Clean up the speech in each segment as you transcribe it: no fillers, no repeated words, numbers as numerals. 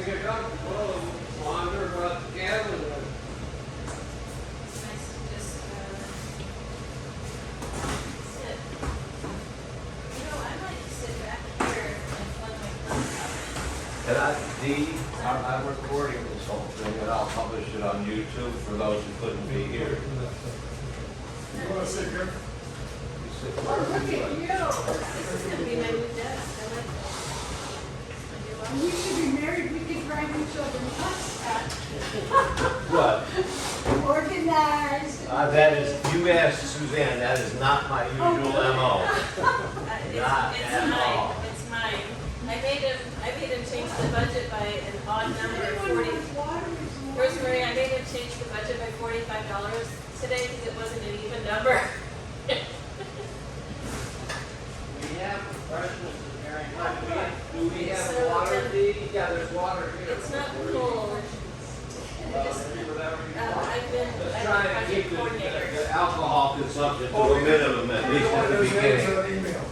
Here comes wander about the cabin. It's nice to just sit. You know, I might sit back here and plug my phone up. And I'm recording this whole thing and I'll publish it on YouTube for those who couldn't be here. You want to sit here? You sit Oh, look at there. you. This is going to be my new desk. I like this. We should be married, we could drive each other nuts. What? Organized. That is, you asked Suzanne, that is not my usual MO. Not It's at mine. all. It's mine. I made him change the budget by an odd number of 40. Rosemary, I made him change the budget by $45 today because it wasn't an even number. We have refreshments preparing. Do we have So water, then- Dee? Yeah, there's water here. It's not cold. Whatever you want. I've been Let's try and project keep coordinator. The alcohol consumption to a minimum at least at the beginning. Email.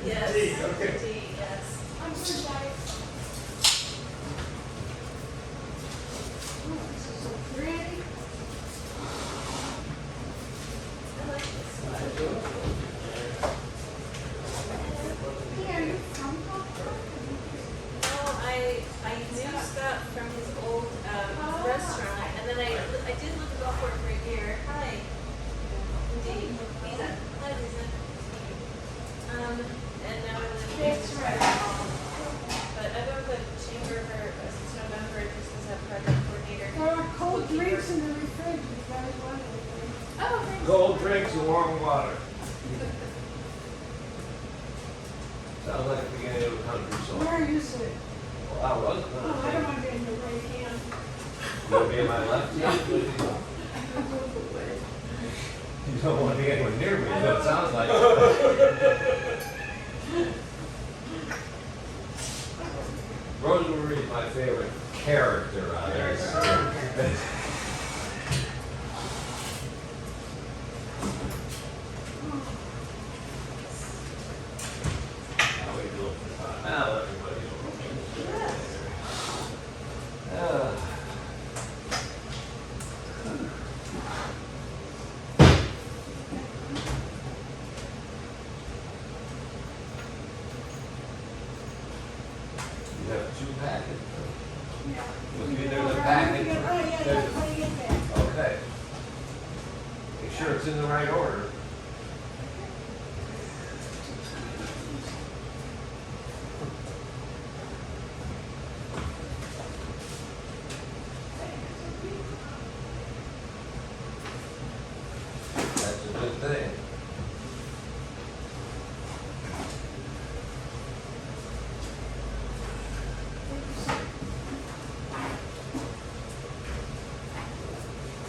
Yes. D, okay. D, yes. I'm so sorry. Oh, this is so pretty. I like this one. Hey, are you from Colorado? Well, I knew Scott from his old restaurant, and then I did look at golf course right here. Hi. Indeed. Lisa. Hi, Lisa. And now I live in That's right. But I go to the chamber for since November just as a project coordinator. There are cold drinks in the refrigerator, if you guys want anything. Oh, thanks. Cold drinks and warm water. Sounds like the beginning of a country song. Where are you sitting? Well, I was Oh, gonna I don't say, want to be in your right hand. you want to be in my left hand? You don't want to be anywhere near me, is what it sounds like. Rosemary is my favorite character on there. Now we do it for time. Now everybody will. You have two packets. Yeah. Must be there's a packet. Oh, yeah, that's how you get that. Okay. Make sure it's in the right order. That's a good thing.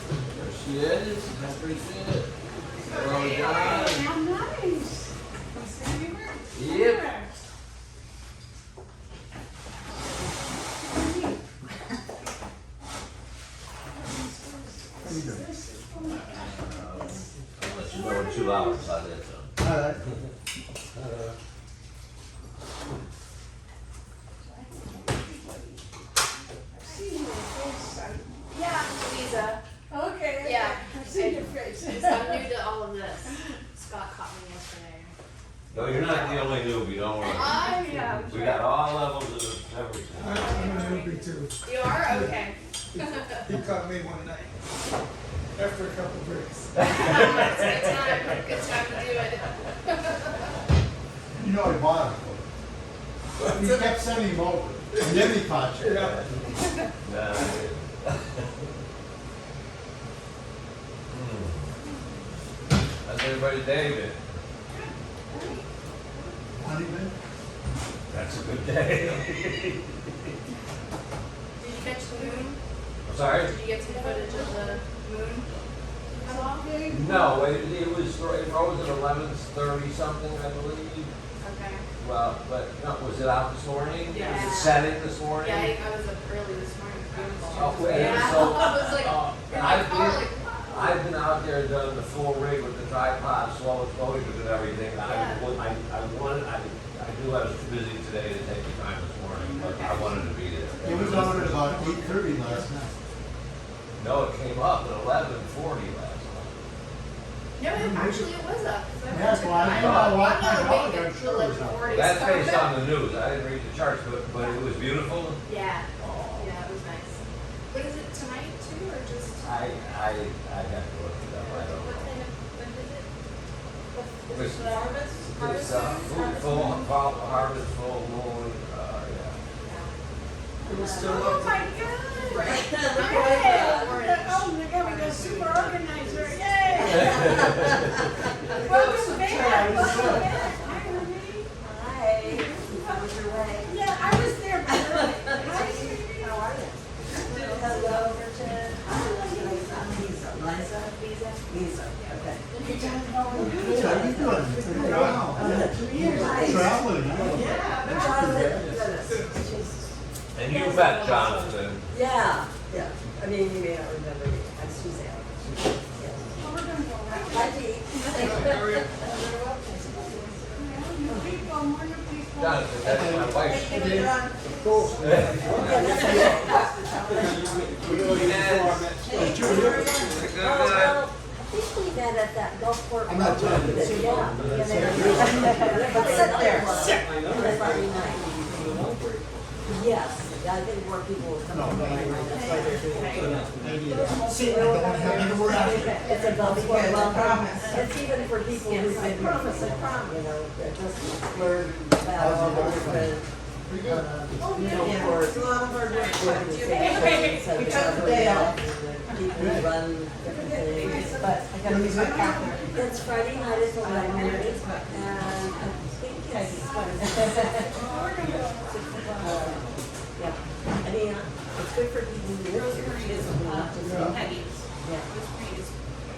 There she is. I appreciate it. Well done. How nice. Yep. I'll let you know in 2 hours how that's done. Yeah, Lisa. Okay. Yeah. I've seen your face. I'm new to all of this. Scott caught me yesterday. No, you're not the only newbie, don't worry. Yeah. We got all levels of everything. I'm a newbie too. You are? Okay. He caught me one night. After a couple drinks. It's a good time. Good time to do it. You know, I bought him. He kept sending him over, and then he caught you. Yeah. Nah. How's everybody David? Honey, man? That's a good day. Did you catch the moon? I'm sorry? Did you get some footage of the moon? No, it rose at 11:30 something, I believe. Okay. Well, but, no, was it out this morning? Yeah. Was it setting this morning? Yeah, I was up early this morning. Oh, yeah, Yeah, so, I was like, in my car, like, I've been out there doing the full rig with the tripod, slow exposures and everything. I knew I was too busy today to take the time this morning, but I wanted to be there. It was on at about 8:30 last night. No, it came up at 11:40 last night. no, actually it was up. 'Cause I Yeah, went to- well, I I'm know, not- well, I'm not I awake know, at I'm sure it was up. 11:40, That's so- based on the news. I didn't read the charts, but it was beautiful. Yeah, Oh, yeah, it was nice. What is it, tonight too, or just? I have to look it up. I don't What know. kind of, when is it? It's- Is it the harvest? It's Harvest? full harvest, full moon, yeah. It was still Oh, up. my God. Right. Yay. Oh, my God, we got a super organizer. Yay. Welcome back. Welcome back. Hi, Renee. Hi, how was your way? Yeah, I was there, but hi, sweetie. How are you? Hello, Richard. Liza? Lisa, okay. How you doing? Wow. Nice. Traveling, huh? Yeah. Jonathan, goodness, Jesus. And you met Jonathan. Yeah, yeah, I mean, you may not remember me, I'm Suzanne. Yes. Oh, we're gonna go right. Hi, Dee. New people, more new people. Jonathan, that's my wife. Well, I think we met at that golf course. I'm not telling you. Yeah. But sit there. Sit. Friday night. Yes, I think more people will come to the library, that's why they're doing it. Maybe see, I don't have any more after. It's a public welcome. It's even for people who maybe, you know, they're just learn about all the different, you know, for It's a lot of hard work. organizations and We took the day off. people who run different things. But I gotta use my calendar. it's Friday night at the library, and I think yeah, I mean, it's good for people who live here, it's not just, yeah.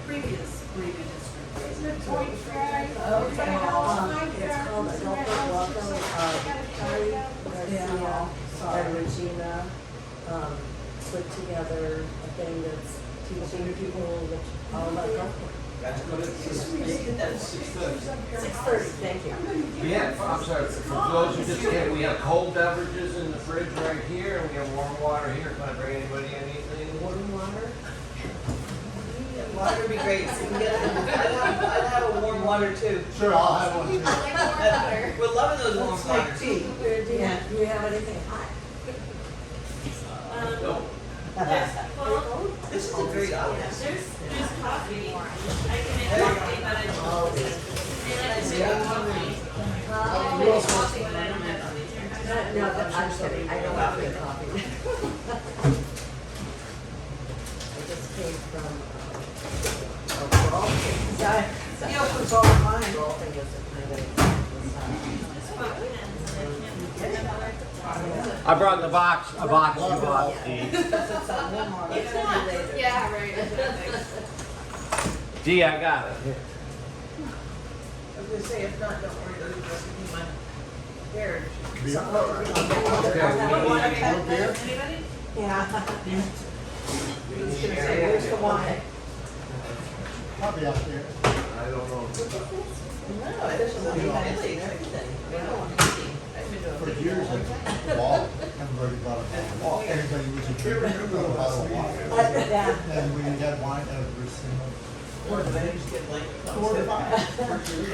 Previous. Isn't it Toy Drive? Okay, it's called Adult Welcome, Carrie Garcia and Regina, put together a thing that's teaching people all about healthcare. That's good. That's 6:30, thank you. Yeah, I'm sorry, for those who just can't, we have cold beverages in the fridge right here, and we have warm water here. Can I bring anybody anything? Warm water? Water would be great, so you can get it. I'd have a warm water too. Sure, I'll have one too. We're loving those warm waters. Do you have anything hot? No. Well, This is a very obvious. there's coffee. I can make coffee, but I don't. They like to make coffee. I can make coffee, but I don't have coffee. No, I'm kidding, I don't have good coffee. I just came from, golfing. Yeah, it's all fine. Golfing is a kind of, It's about pens, and I can't remember. I brought the box, a box you bought. it's not related. Yeah, right. Gee, I got it. I was gonna say, if not, don't worry, those are just be my hair. So, Okay, beer? Anybody? yeah. I was gonna say, where's the wine? Probably out there. I don't know. No, it doesn't look fancy and everything. No, I've been doing For it. years, like, the wall, everybody brought a bottle of water. Everybody was a drinker, brought a bottle of water. Yeah. And we had wine every single. Or the vendors get like. 4 to 5.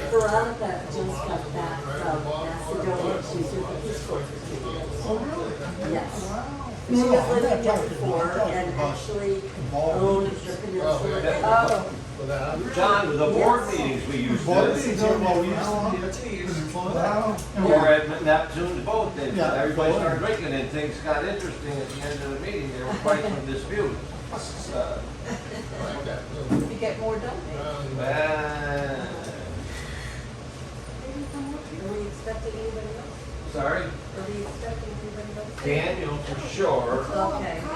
Veronica just got back from Macedonia, she's with the Peace Corps for 2 years. Oh, really? Yes. Wow. She No, was I'm living not here talking- before I'm talking and about actually ball. owned the peninsula. Oh. John, the board Yes. meetings we used Board to, meetings are about, we used to be at 2 years. Wow. or at Neptune's boat, and Yeah. everybody started drinking, and things got interesting at the end of the meeting. There were quite some disputes. You get more done. Are we expecting anybody else? Sorry, Are we expecting anybody else? Daniel for sure. Okay. I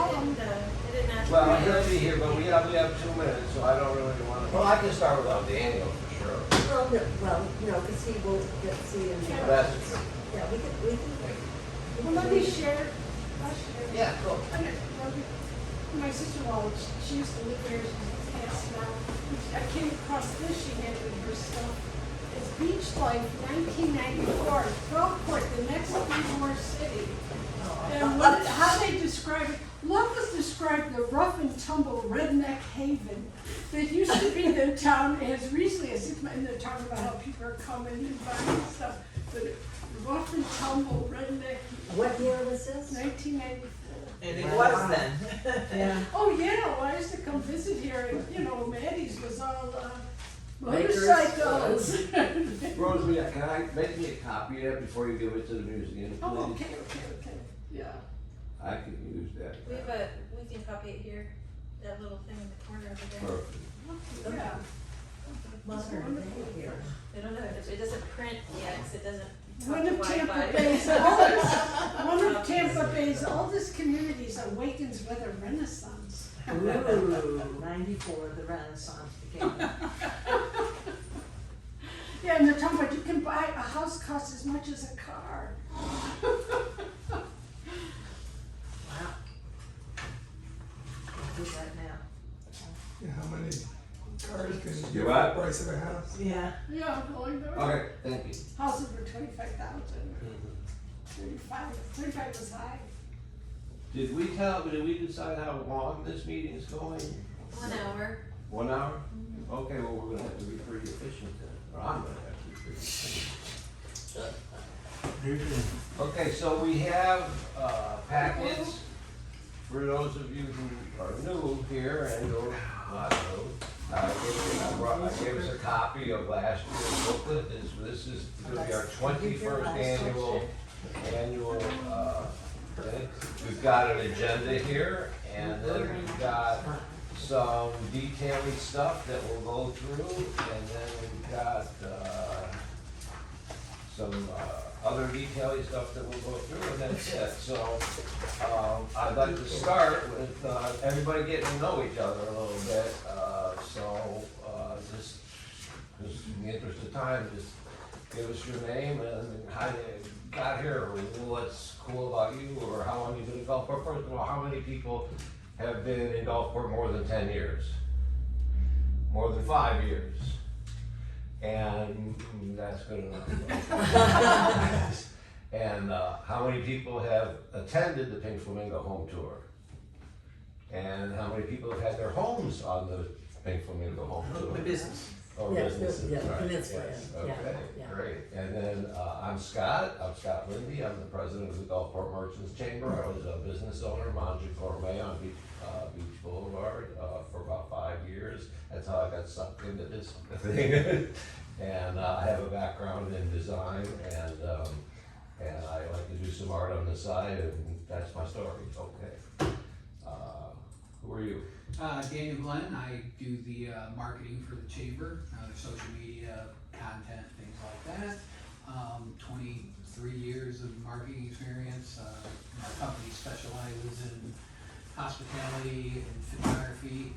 didn't ask. Well, he'll be here, but we have 2 minutes, so I don't really want to, well, I can start without Daniel for sure. Well, no, because he will get to see him. That's true. Yeah, we can wait. Well, let me share. I'll share. Yeah, cool. My sister-in-law, she used to live here, she passed now. I came across this, she had with her stuff. It's Beach Life, 1994, Gulfport, the next Ybor city. And how they describe it, love was described the rough and tumble redneck haven that used to be the town as recently as 6 months, and they're talking about how people are coming and buying stuff. But rough and tumble redneck, What year was this? 1994. And it was then. Yeah. Oh, yeah, well, I used to come visit here, and, you know, Maddie's was all, Lakers. motorcycles. Rosemary, can I make me a copy of that before you give it to the museum, Oh, please? okay, yeah. I can use that. We can copy it here, that little thing in the corner over there. Perfect. Yeah. Modern day here. I don't know, it doesn't print yet, 'cause it doesn't One talk of to Tampa Wi-Fi. Bay's oldest communities awakens with a renaissance. Ooh, 94, the Renaissance began. Yeah, and they're talking about you can buy, a house costs as much as a car. Wow. Do that now. Yeah, how many cars can you You get for what? the price of a house? Yeah. Yeah, going there. Okay, thank you. Houses were 25,000, 35 was high. Did we decide how long this meeting is going? 1 hour. 1 hour? Okay, well, we're gonna have to be pretty efficient then, or I'm gonna have to be pretty efficient. Okay, so we have packets for those of you who are new here and or not new. I gave us a copy of last year's booklet. This is going to be our 21st annual thing. We've got an agenda here, and then we've got some detailing stuff that we'll go through, and then we've got some other detailing stuff that we'll go through, and that's it. So I'd like to start with everybody getting to know each other a little bit. Just in the interest of time, just give us your name and how you got here, or what's cool about you, or how long you've been in Gulfport. First of all, how many people have been in Gulfport more than 10 years? More than 5 years? And that's good enough. And how many people have attended the Pink Flamingo home tour? And how many people have had their homes on the Pink Flamingo home tour? My business. Oh, Yes, businesses, yeah, right, peninsula, yes, yeah, okay, yeah. great. And then I'm Scott Lindy, I'm the president of the Gulfport Merchants Chamber. I was a business owner, Manja Gourmet on Beach Boulevard for about 5 years. That's how I got sucked into this thing. And I have a background in design, and I like to do some art on the side, and that's my story. Okay. Who are you? Daniel Glenn, I do the marketing for the chamber, the social media, content, things like that. 23 years of marketing experience. My company specializes in hospitality and photography,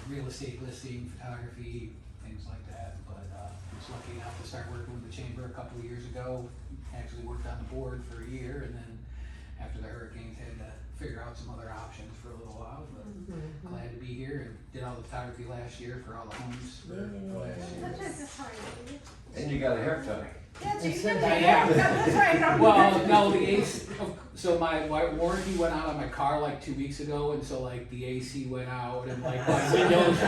real estate listing, photography, things like that. But I was lucky enough to start working with the chamber a couple of years ago. Actually worked on the board for a year, and then after the hurricanes had to figure out some other options for a little while, but glad to be here, and did all the photography last year for all the homes for last year. That's right. And you got a haircut. That's it. Yeah. That's right. Well, no, the AC, so my warranty went out on my car like 2 weeks ago, and so like the AC went out, and like my windows,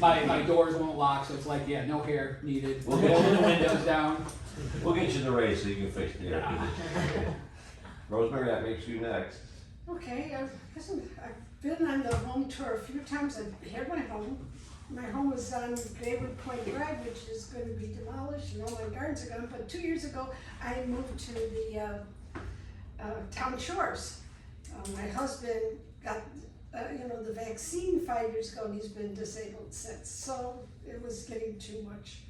my doors won't lock, so it's like, yeah, no hair needed. We'll get the windows down. We'll get you the raise so you can fix the air conditioning. Rosemary, that makes you next. Okay, I've been on the home tour a few times. I've had my home. My home was on Baywood Point Drive, which is going to be demolished, and all my gardens are gone. But 2 years ago, I moved to the town shores. My husband got, the vaccine 5 years ago, and he's been disabled since. So it was getting too much.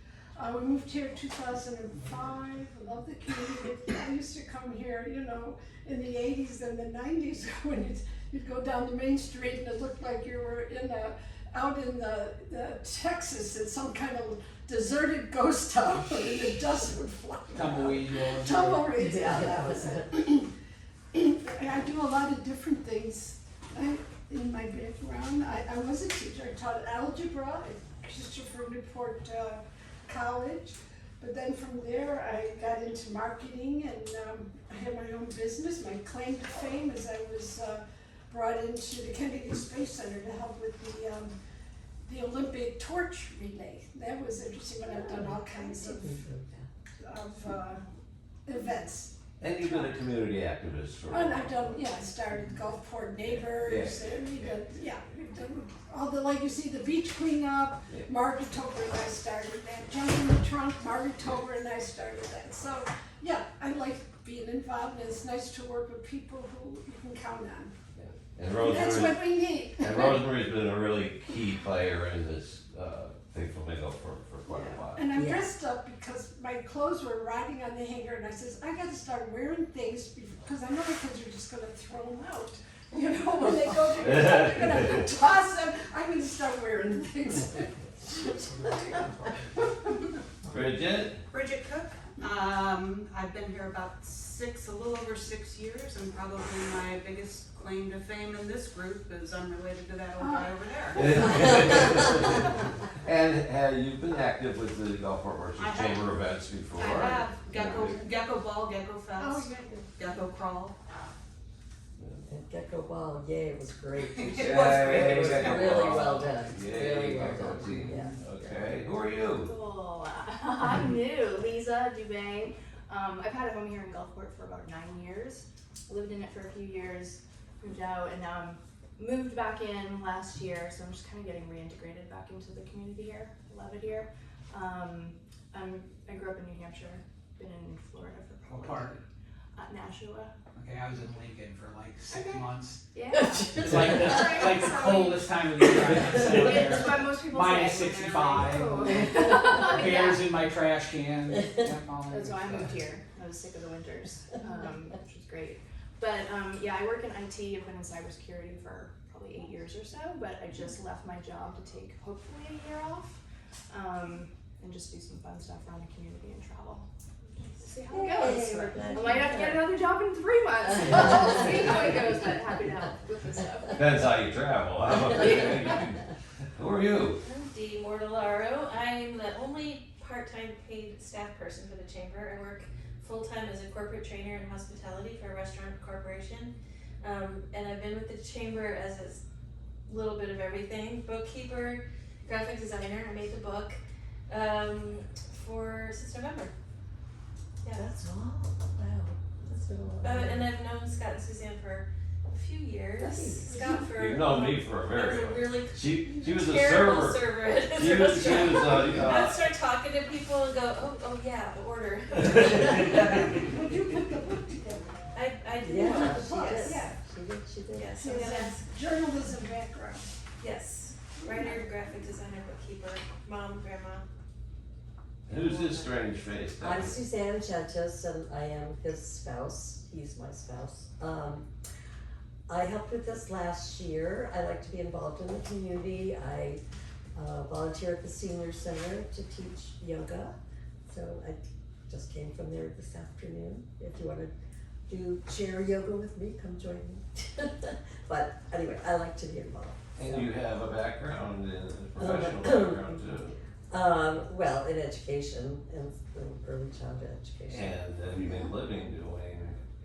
We moved here in 2005. I love the community. I used to come here, in the 80s and the 90s when you'd go down the main street and it looked like you were out in the Texas in some kind of deserted ghost town and the dust would fly. Tumbleweeds, yeah, that was it. I do a lot of different things in my background. I was a teacher. I taught algebra at Christopher Newport College. But then from there, I got into marketing, and I had my own business. My claim to fame is I was brought into the Kennedy Space Center to help with the Olympic torch relay. That was interesting, but I've done all kinds of events. And you've been a community activist for a And while. I've done, I started Gulfport Neighbors, and we've done all the, like you see, the beach cleanup. Yeah. Margaret Tober and I started that. Junk in the Trunk, Margaret Tober and I started that. So, I like being involved, and it's nice to work with people who you can count on. And That's what we need. And Rosemary's been a really key player in this Pink Flamingo for quite a while. And I'm dressed up because my clothes were rotting on the hanger, and I says, I gotta start wearing things because I know my kids are just gonna throw them out. When they go to they're gonna toss them. I'm gonna start wearing things. Bridget Cook. I've been here about a little over 6 years, and probably my biggest claim to fame in this group is unrelated to that old guy over there. And you've been active with the Gulfport Merchants Chamber events before. I have Gecko Ball, Gecko Fest, Gecko Crawl. And Gecko Ball, it was great. It was It was Gecko really Ball. well done. Yay, Really well Gecko done. team. Yeah. Okay, who are you? Cool. I'm new, Lisa Dubay. I've had a home here in Gulfport for about 9 years. I lived in it for a few years, moved out, and now I'm moved back in last year, so I'm just kind of getting reintegrated back into the community here. I love it here. I grew up in New Hampshire, been in Florida for What probably part? Nashua. Okay, I was in Lincoln for like 6 Okay. months. Yeah. It's like the coldest time of the year. I can say It's there. what most people Minus say. 65. When they're like, "Oh." Bears in my trash can. Yep, all that That's good why I stuff. moved here. I was sick of the winters, which was great. But yeah, I work in IT. I've been in cybersecurity for probably 8 years or so. But I just left my job to take hopefully a year off, and just do some fun stuff around the community and travel. See how it goes. I might have to get another job in 3 months. We'll see how it goes. But happy to help with this stuff. Depends how you travel. Who are you? I'm Dee Mortellaro. I'm the only part-time paid staff person for the chamber. I work full-time as a corporate trainer in hospitality for a restaurant corporation. And I've been with the chamber as a little bit of everything. Bookkeeper, graphic designer. I made the book since November. Yeah. That's all, wow, that's been a long time. And I've known Scott and Suzanne for a few years. Nice. Scott for You've known me for a I very was a long. really She was a terrible server. server at his She was restaurant. I would uh, start talking to people and go, oh yeah, the order. Would you put the book together? I did. Yeah, Yes. she did, Yes. she did. Yes. So I'm it's gonna- a journalism background. yes. Writer, graphic designer, bookkeeper, mom, grandma. Who's this strange face? I'm Suzanne Gentis and I am his spouse, he's my spouse. I helped with this last year. I like to be involved in the community. I volunteer at the senior center to teach yoga. So I just came from there this afternoon. If you wanna do chair yoga with me, come join me. But anyway, I like to be involved. And you have a background in professional background too. Well, in education, in early childhood education. And then you've been living doing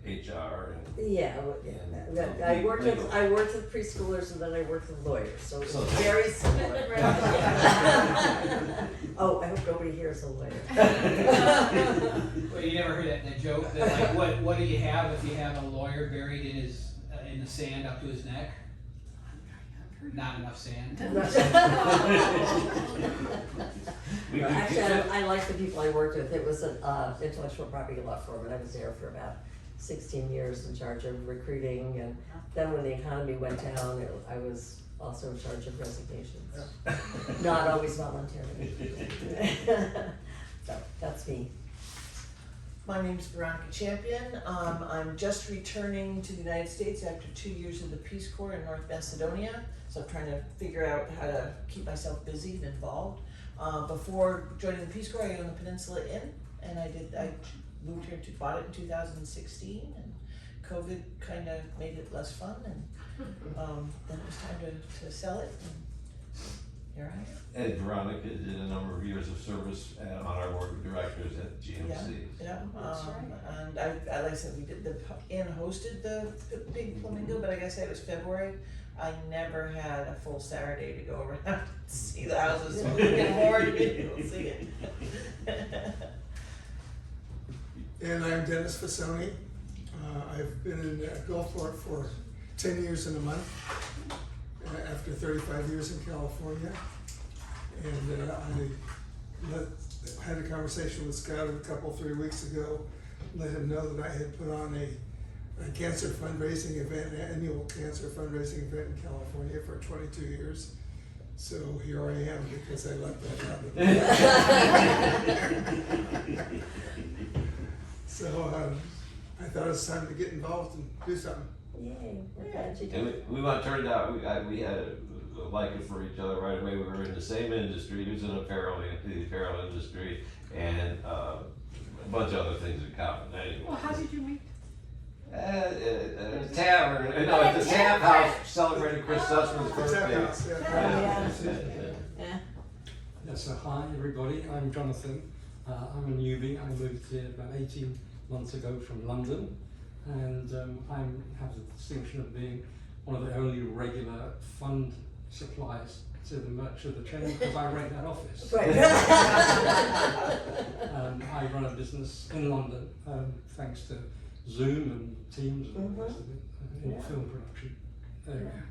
HR and Yeah, and I worked with legal. preschoolers and then I worked with lawyers, so it's So- very similar. Oh, I hope nobody here is a lawyer. Well, you never heard that joke that like, what do you have if you have a lawyer buried in his in the sand up to his neck? Not enough sand. We could Actually, get I like the people I worked with. It was an intellectual property law firm, and I was there for about 16 years in charge of recruiting. And then when the economy went down, I was also in charge of resignations. Not always voluntarily. So that's me. My name's Veronica Champion. I'm just returning to the United States after 2 years in the Peace Corps in North Macedonia. So I'm trying to figure out how to keep myself busy and involved. Before joining the Peace Corps, I owned the Peninsula Inn, and I moved here bought it in 2016, and COVID kind of made it less fun, and then it was time to sell it, and here I am. And Veronica did a number of years of service on our board of directors at GMC. Yeah, That's right. and I like I said, we did the inn hosted the big Flamingo, but I guess it was February. I never had a full Saturday to go around and see the houses. So we get bored, we'll see it. And I'm Dennis Fasoni. I've been in Gulfport for 10 years and a month, after 35 years in California. And I had a conversation with Scott a couple, 3 weeks ago, let him know that I had put on a cancer fundraising event, an annual cancer fundraising event in California for 22 years. So here I am because I left that happen. So I thought it was time to get involved and do something. Yay, we're glad you And did. we turned out, we had a liking for each other right away. We were in the same industry. He was in the apparel industry, and a bunch of other things in common anyway. Well, how did you meet? Tavern, no, at the tap house celebrating Chris Sussman's birthday. Yeah. Yes, so hi everybody, I'm Jonathan. I'm a newbie. I moved here about 18 months ago from London, and I have the distinction of being one of the only regular fund suppliers to the merch of the chamber because I rent that office. Right. I run a business in London, thanks to Zoom and Teams and all the rest of it, in Yeah. film production area.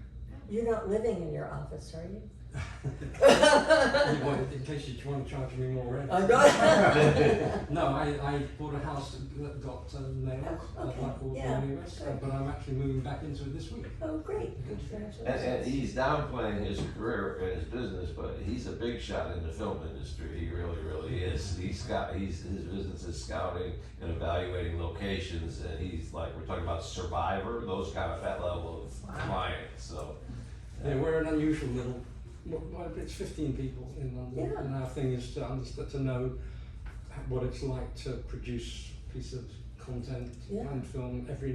You're not living in your office, are you? In case you want to charge me more rent. I'm not. No, I bought a house that got nailed, Okay, like all yeah, many of us, good. but I'm actually moving back into it this week. Oh, great, congratulations. And he's downplaying his career and his business, but he's a big shot in the film industry. He really, really is. His business is scouting and evaluating locations, and he's like, we're talking about Survivor, those kind of that level of clients. So Yeah, we're an unusual little. Well, it's 15 people in London, Yeah. and our thing is to know what it's like to produce a piece of content and film in every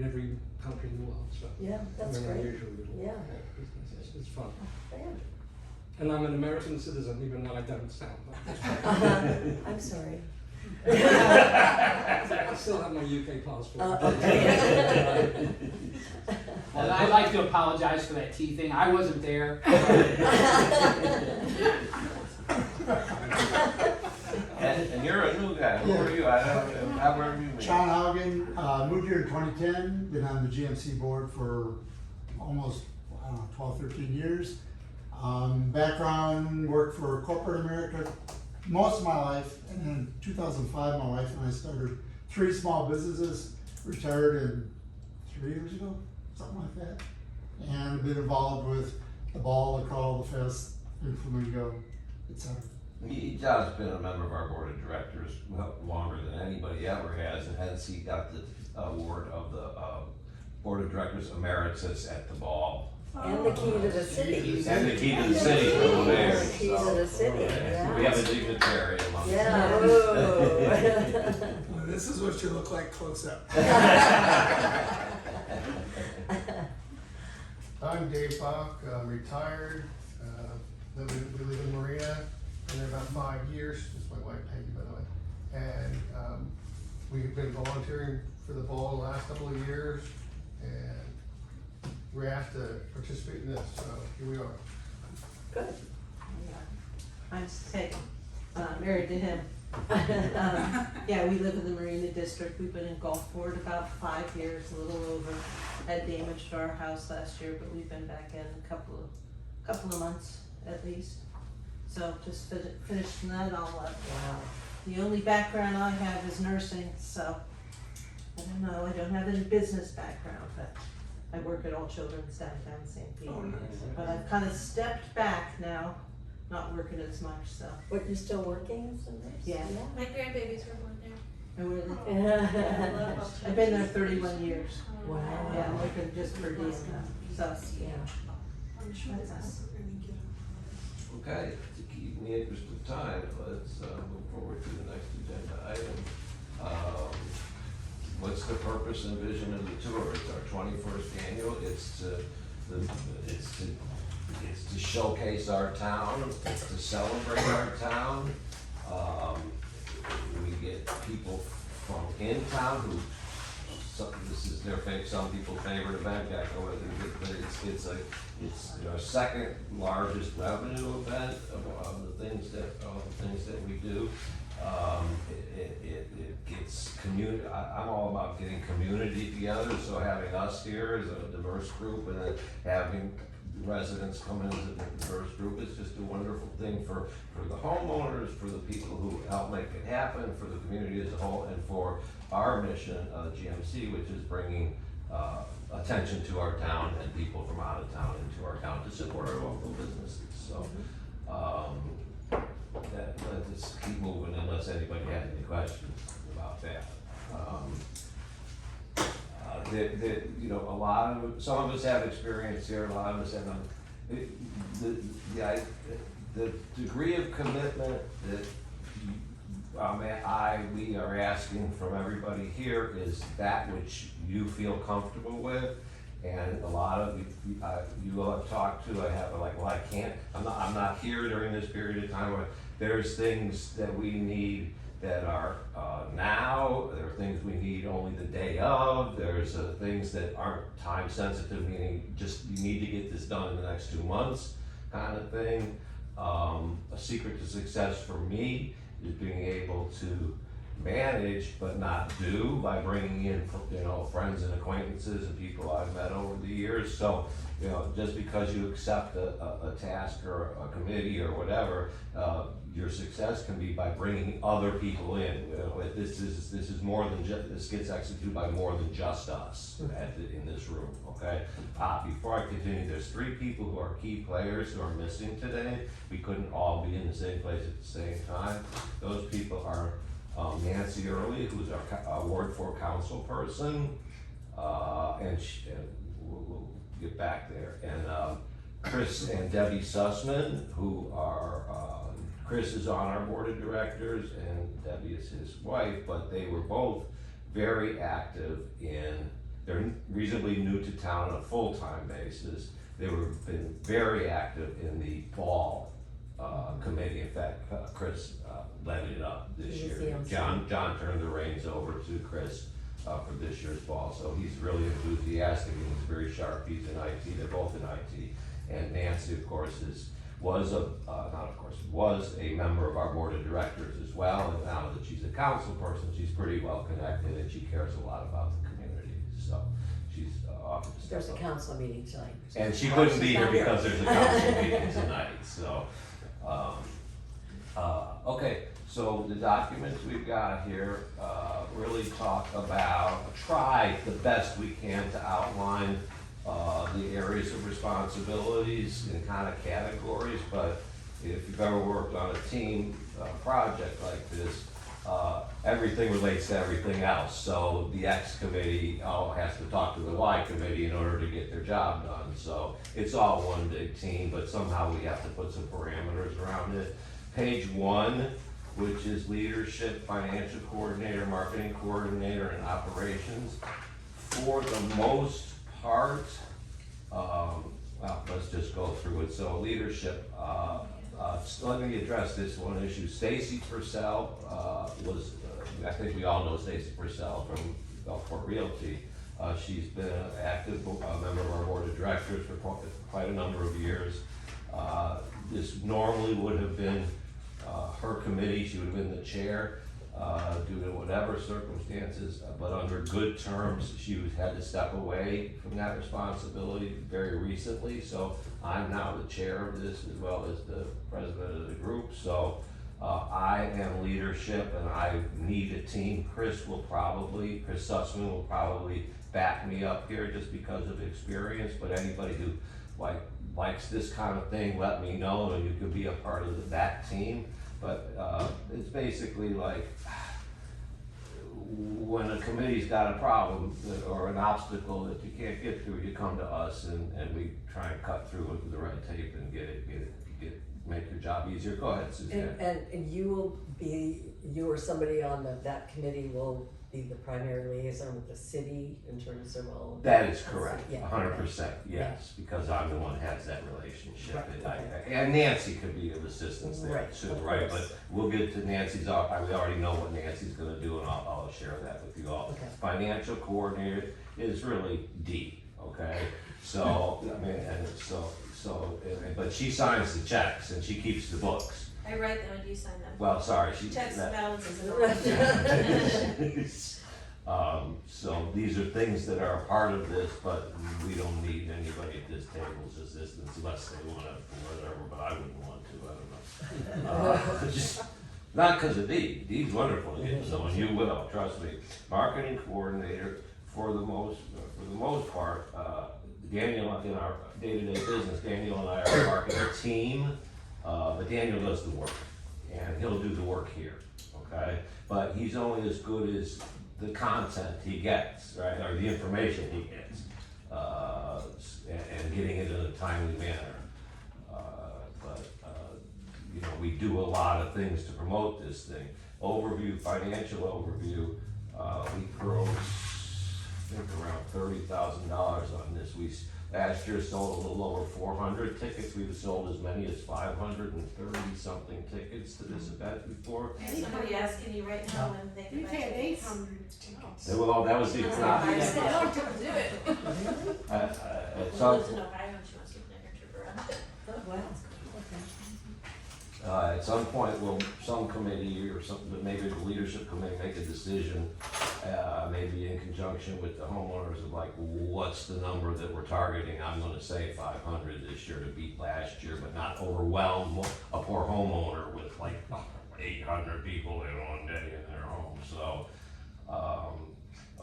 country in the world. So Yeah, that's we're an great. unusual little Yeah. business. It's fun. Fan. And I'm an American citizen, even though I don't sound like it. I'm sorry. I still have my UK passport. Okay. Well, I'd like to apologize for that tea thing. I wasn't there. and you're a new guy. Who are you? I don't. How were you? Sean Haugen, moved here in 2010, been on the GMC board for almost, I don't know, 12, 13 years. Background, worked for corporate America most of my life, and in 2005 my wife and I started 3 small businesses, retired in 3 years ago, something like that. And been involved with the ball, the crawl, the fest, in Flamingo, etc. John's been a member of our board of directors longer than anybody ever has, and hence he got the award of the board of directors emeritus at the ball. And the key to the city. And the key to the city over there. The key to the city, yeah. We have a dignitary among us. Yeah, ooh. Well, this is what you look like close up. I'm Dave Bach, I'm retired, we live in Marina, been there about 5 years, that's my wife Peggy, by the way. And we've been volunteering for the ball the last couple of years, and we're asked to participate in this, so here we are. Good. I'm Peggy, married to him. Yeah, we live in the Marina District. We've been in Gulfport about 5 years, a little over. Had damage to our house last year, but we've been back in a couple of months at least. So just finishing that all up. Wow. The only background I have is nursing, so I don't know. I don't have any business background, but I work at All Children's downtown St. Pete. Oh, nice. But I've kind of stepped back now, not working as much, so. But you're still working as a nurse? Yeah. My grandbabies were born there. I really, Yeah. I've been there 31 years. Wow. Yeah, I'm working just for diem now, so. Yeah. That's us. Okay, to keep in the interest of time, let's move forward to the next agenda item. What's the purpose and vision of the tour? It's our 21st annual. It's to showcase our town. It's to celebrate our town. We get people from in town who. This is their some people's favorite event. I go with it, but it's our second largest revenue event of the things that we do. It gets community. I'm all about getting community together. So having us here as a diverse group and then having residents come in as a diverse group is just a wonderful thing for the homeowners, for the people who help make it happen, for the community as a whole, and for our mission, GMC, which is bringing attention to our town and people from out of town into our town to support our local businesses. So let's keep moving unless anybody has any questions about that. A lot of some of us have experience here. A lot of us have none. The degree of commitment that we are asking from everybody here is that which you feel comfortable with, and a lot of you will have talked to. I have like, well, I can't. I'm not here during this period of time. There's things that we need that are now. There are things we need only the day of. There's things that aren't time sensitive, meaning just you need to get this done in the next 2 months. kind of thing. A secret to success for me is being able to manage but not do by bringing in, friends and acquaintances and people I've met over the years. So, just because you accept a task or a committee or whatever, your success can be by bringing other people in. This is more than this gets executed by more than just us in this room. Okay. Before I continue, there's 3 people who are key players who are missing today. We couldn't all be in the same place at the same time. Those people are Nancy Early, who's our Ward 4 council person, and we'll get back there. And Chris and Debbie Sussman, who are, Chris is on our board of directors and Debbie is his wife, but they were both very active they're reasonably new to town on a full-time basis. They been very active in the ball committee. In fact, Chris led it up this year. John turned the reins over to Chris for this year's ball, so he's really enthusiastic and he's very sharp. He's in IT. They're both in IT. And Nancy, of course, was a member of our board of directors as well. And now that she's a council person, she's pretty well connected and she cares a lot about the community. So she's offered to step up. There's a council meeting tonight. And she couldn't be here because there's a council meeting tonight, so. Okay, so the documents we've got here really try the best we can to outline the areas of responsibilities in kind of categories, but if you've ever worked on a team project like this, everything relates to everything else. So the X committee has to talk to the Y committee in order to get their job done. So it's all one big team, but somehow we have to put some parameters around it. Page 1, which is leadership, financial coordinator, marketing coordinator, and operations. For the most part, let's just go through it. So leadership, let me address this one issue. Stacy Purcell I think we all know Stacy Purcell from Gulfport Realty. She's been an active member of our board of directors for quite a number of years. This normally would have been her committee. She would have been the chair due to whatever circumstances, but under good terms, she had to step away from that responsibility very recently. So I'm now the chair of this as well as the president of the group. So I am leadership and I need a team. Chris Sussman will probably back me up here just because of experience, but anybody who likes this kind of thing, let me know and you can be a part of that team. But it's basically like when a committee's got a problem or an obstacle that you can't get through, you come to us and we try and cut through it with the red tape and make your job easier. Go ahead, Suzanne. And you or somebody on that committee will be the primary liaison with the city in terms of all of that. That is correct, yeah, 100%, yes, because I'm the one who has that relationship. Right, And Nancy could be of assistance there too, right? But we'll get to Nancy's, we already know what Nancy's gonna do and I'll share that with you all. Okay. Financial coordinator is really deep, okay? So, but she signs the checks and she keeps the books. I write them and you sign them. Well, sorry, Checks and balances and all. So these are things that are a part of this, but we don't need anybody at this table's assistance unless they want to, whatever, but I wouldn't want to, I don't know. Just, not because of Dee. Dee's wonderful to get to know, and you will, trust me. Marketing coordinator, for the most part, Daniel, in our day-to-day business, Daniel and I are a marketing team. But Daniel does the work, and he'll do the work here, okay? But he's only as good as the content he gets, right, or the information he gets, and getting it in a timely manner. We do a lot of things to promote this thing. Overview, financial overview, we grossed, I think, around $30,000 on this. Last year sold a little over 400 tickets. We've sold as many as 530 something tickets to this event before. Somebody asking you right now when they can We've buy had tickets. 800 tickets. Well, that was the, it's not. I don't do it. So, She lives in Ohio and she wants to bring her trip around. Oh, wow. at some point, will some committee or something, maybe the leadership committee make a decision, maybe in conjunction with the homeowners of like, what's the number that we're targeting? I'm gonna say 500 this year to beat last year, but not overwhelm a poor homeowner with like 800 people in one day in their home, so.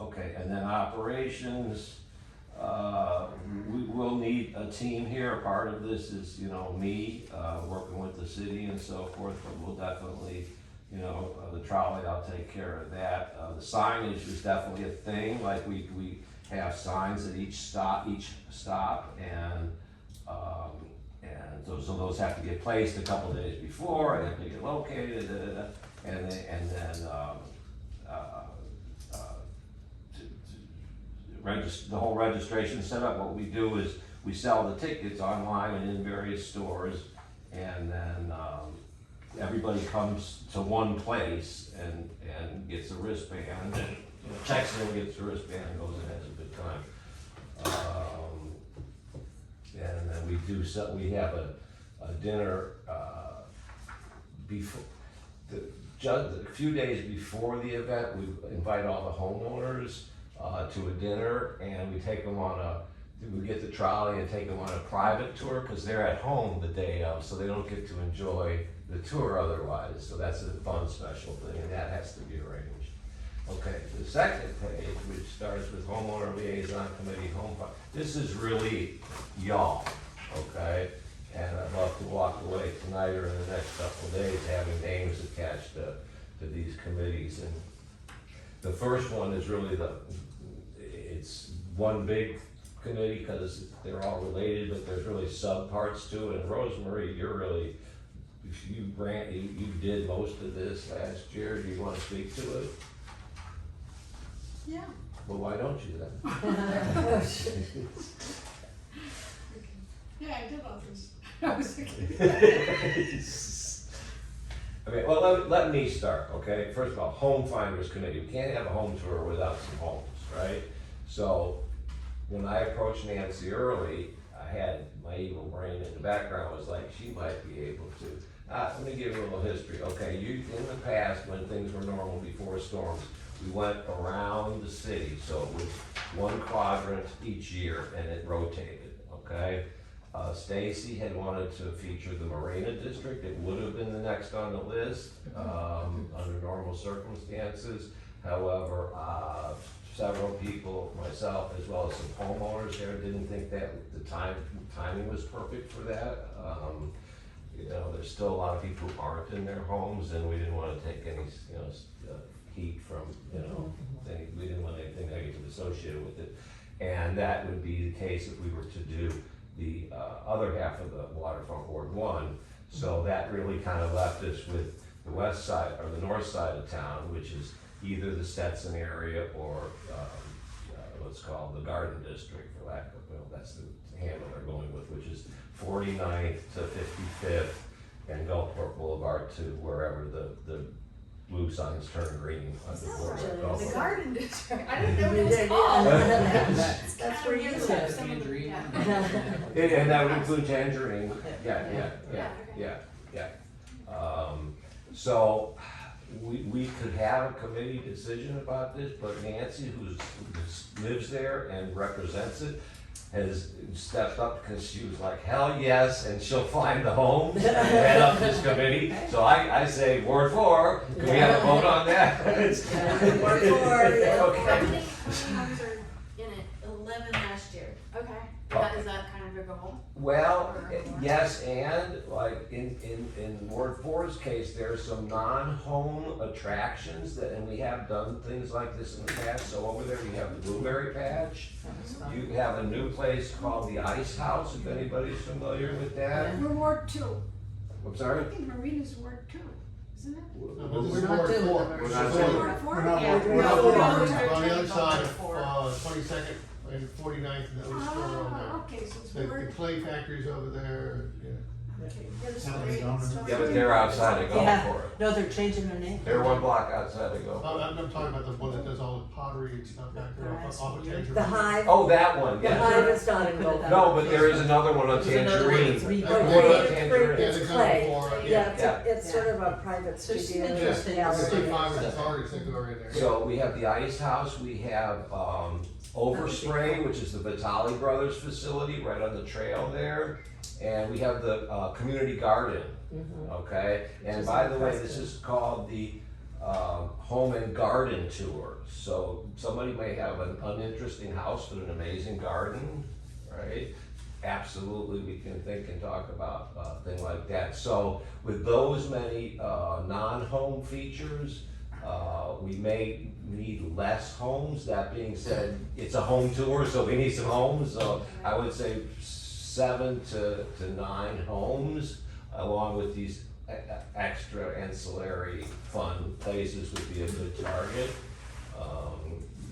Okay, and then operations, we will need a team here. Part of this is, you know, me, working with the city and so forth, but we'll definitely, you know, the trolley, I'll take care of that. The signage is definitely a thing, like we have signs at each stop, and so those have to get placed a couple days before, and have to get located, and then the whole registration setup. What we do is we sell the tickets online and in various stores, and then everybody comes to one place and gets a wristband, and you know, checks in, gets a wristband, and goes and has a good time. And then we have a dinner before a few days before the event. We invite all the homeowners to a dinner, and we take them we get the trolley and take them on a private tour, because they're at home the day of, so they don't get to enjoy the tour otherwise. So that's a fun special thing, and that has to be arranged. Okay, the second page, which starts with homeowner liaison committee home fund. This is really y'all, okay? And I'd love to walk away tonight or in the next couple of days having names attached to these committees. And the first one is really it's one big committee because they're all related, but there's really subparts to it. And Rosemary, you did most of this last year. Do you want to speak to it? Yeah. Well, why don't you then? Yeah, I did all this. I was Okay, well, let me start, okay? First of all, Home Finders Committee. We can't have a home tour without some homes, right? So when I approached Nancy early, I had my evil brain in the background was like, she might be able to. Let me give you a little history. Okay, in the past, when things were normal before storms, we went around the city, so it was one quadrant each year, and it rotated, okay? Stacy had wanted to feature the Marina District. It would have been the next on the list under normal circumstances. However, several people, myself as well as some homeowners there, didn't think that the timing was perfect for that. You know, there's still a lot of people who aren't in their homes, and we didn't want to take any, you know, heat from, you know, we didn't want anything negative associated with it. And that would be the case if we were to do the other half of the waterfront Ward 1. So that really kind of left us with the west side or the north side of town, which is either the Stetson area or what's called the Garden District, for lack of, well, that's the handle they're going with, which is 49th to 55th and Gulfport Boulevard to wherever the blue signs turn green on the border of The Gulfport. Garden District. I didn't know what it was called. That's where you live. Tangerine. And that would include Tangerine, yeah. So we could have a committee decision about this, but Nancy, who lives there and represents it, has stepped up because she was like, hell yes, and she'll find the homes and head up this committee. So I say, Ward 4, can we have a vote on that? Ward 4, yeah. How Okay. many homes are in it? 11 last year. Okay. Is that kind of a goal? Well, yes, and like in Ward 4's case, there's some non-home attractions and we have done things like this in the past. So over there we have the Blueberry Patch. You have a new place called the Ice House, if anybody's familiar with that. We're Ward 2. I'm sorry? I think Marina's Ward 2, isn't it? We're not doing them. We're not doing it. Ward 4? We're not, Yeah, we're not, we're we're not- on the other side Four. of 22nd and 49th, and that was store on Ah, okay, so it's there. The Ward. clay factory's over there, yeah. Yeah, but they're outside of Yeah. Gulfport. No, they're changing their name. They're one block outside of Oh, Gulfport. I'm talking about the one that does all the pottery and stuff back there off of Tangerine. The Hive, Oh, that one, the yeah. Hive is not in Gulf. No, but there is another one on There's another one Tangerine. that's re- One on Creative Tangerine. Yeah, It's the clay. ground floor, Yeah, Yeah. it's sort of a private There's some studio. interesting Yeah, gallery. it's like 5 or 6 artists that go right there. So we have the Ice House, we have, Overspray, which is the Vitale Brothers facility right on the trail there. And we have the, community garden, okay? And is by the way, this impressive. is called the, home and garden tour. So somebody may have an uninteresting house with an amazing garden, right? Absolutely, we can think and talk about a thing like that. So with those many, non-home features, we may need less homes. That being said, it's a home tour, so we need some homes. So I would say 7 to 9 homes, along with these extra ancillary fun places would be a good target.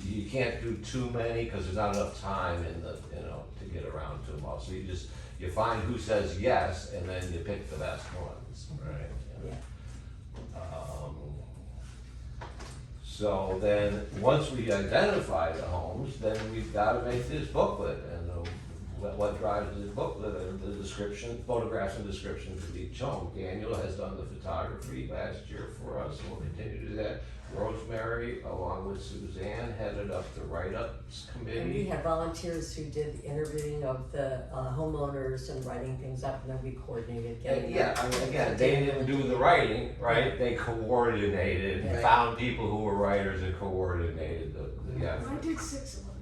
You can't do too many because there's not enough time in the, to get around to them all. So you find who says yes, and then you pick the best ones, right? Yeah. So then, once we identify the homes, then we've gotta make this booklet, and what drives this booklet are the description, photographs and descriptions of each home. Daniel has done the photography last year for us, and we'll continue to do that. Rosemary, along with Suzanne, headed up the write-ups And we committee. had volunteers who did interviewing of the homeowners and writing things up, and then we coordinated getting And them. yeah, I mean, again, they didn't do the writing, right? They coordinated, and Right. found people who were writers and coordinated the I effort. did 6 of them.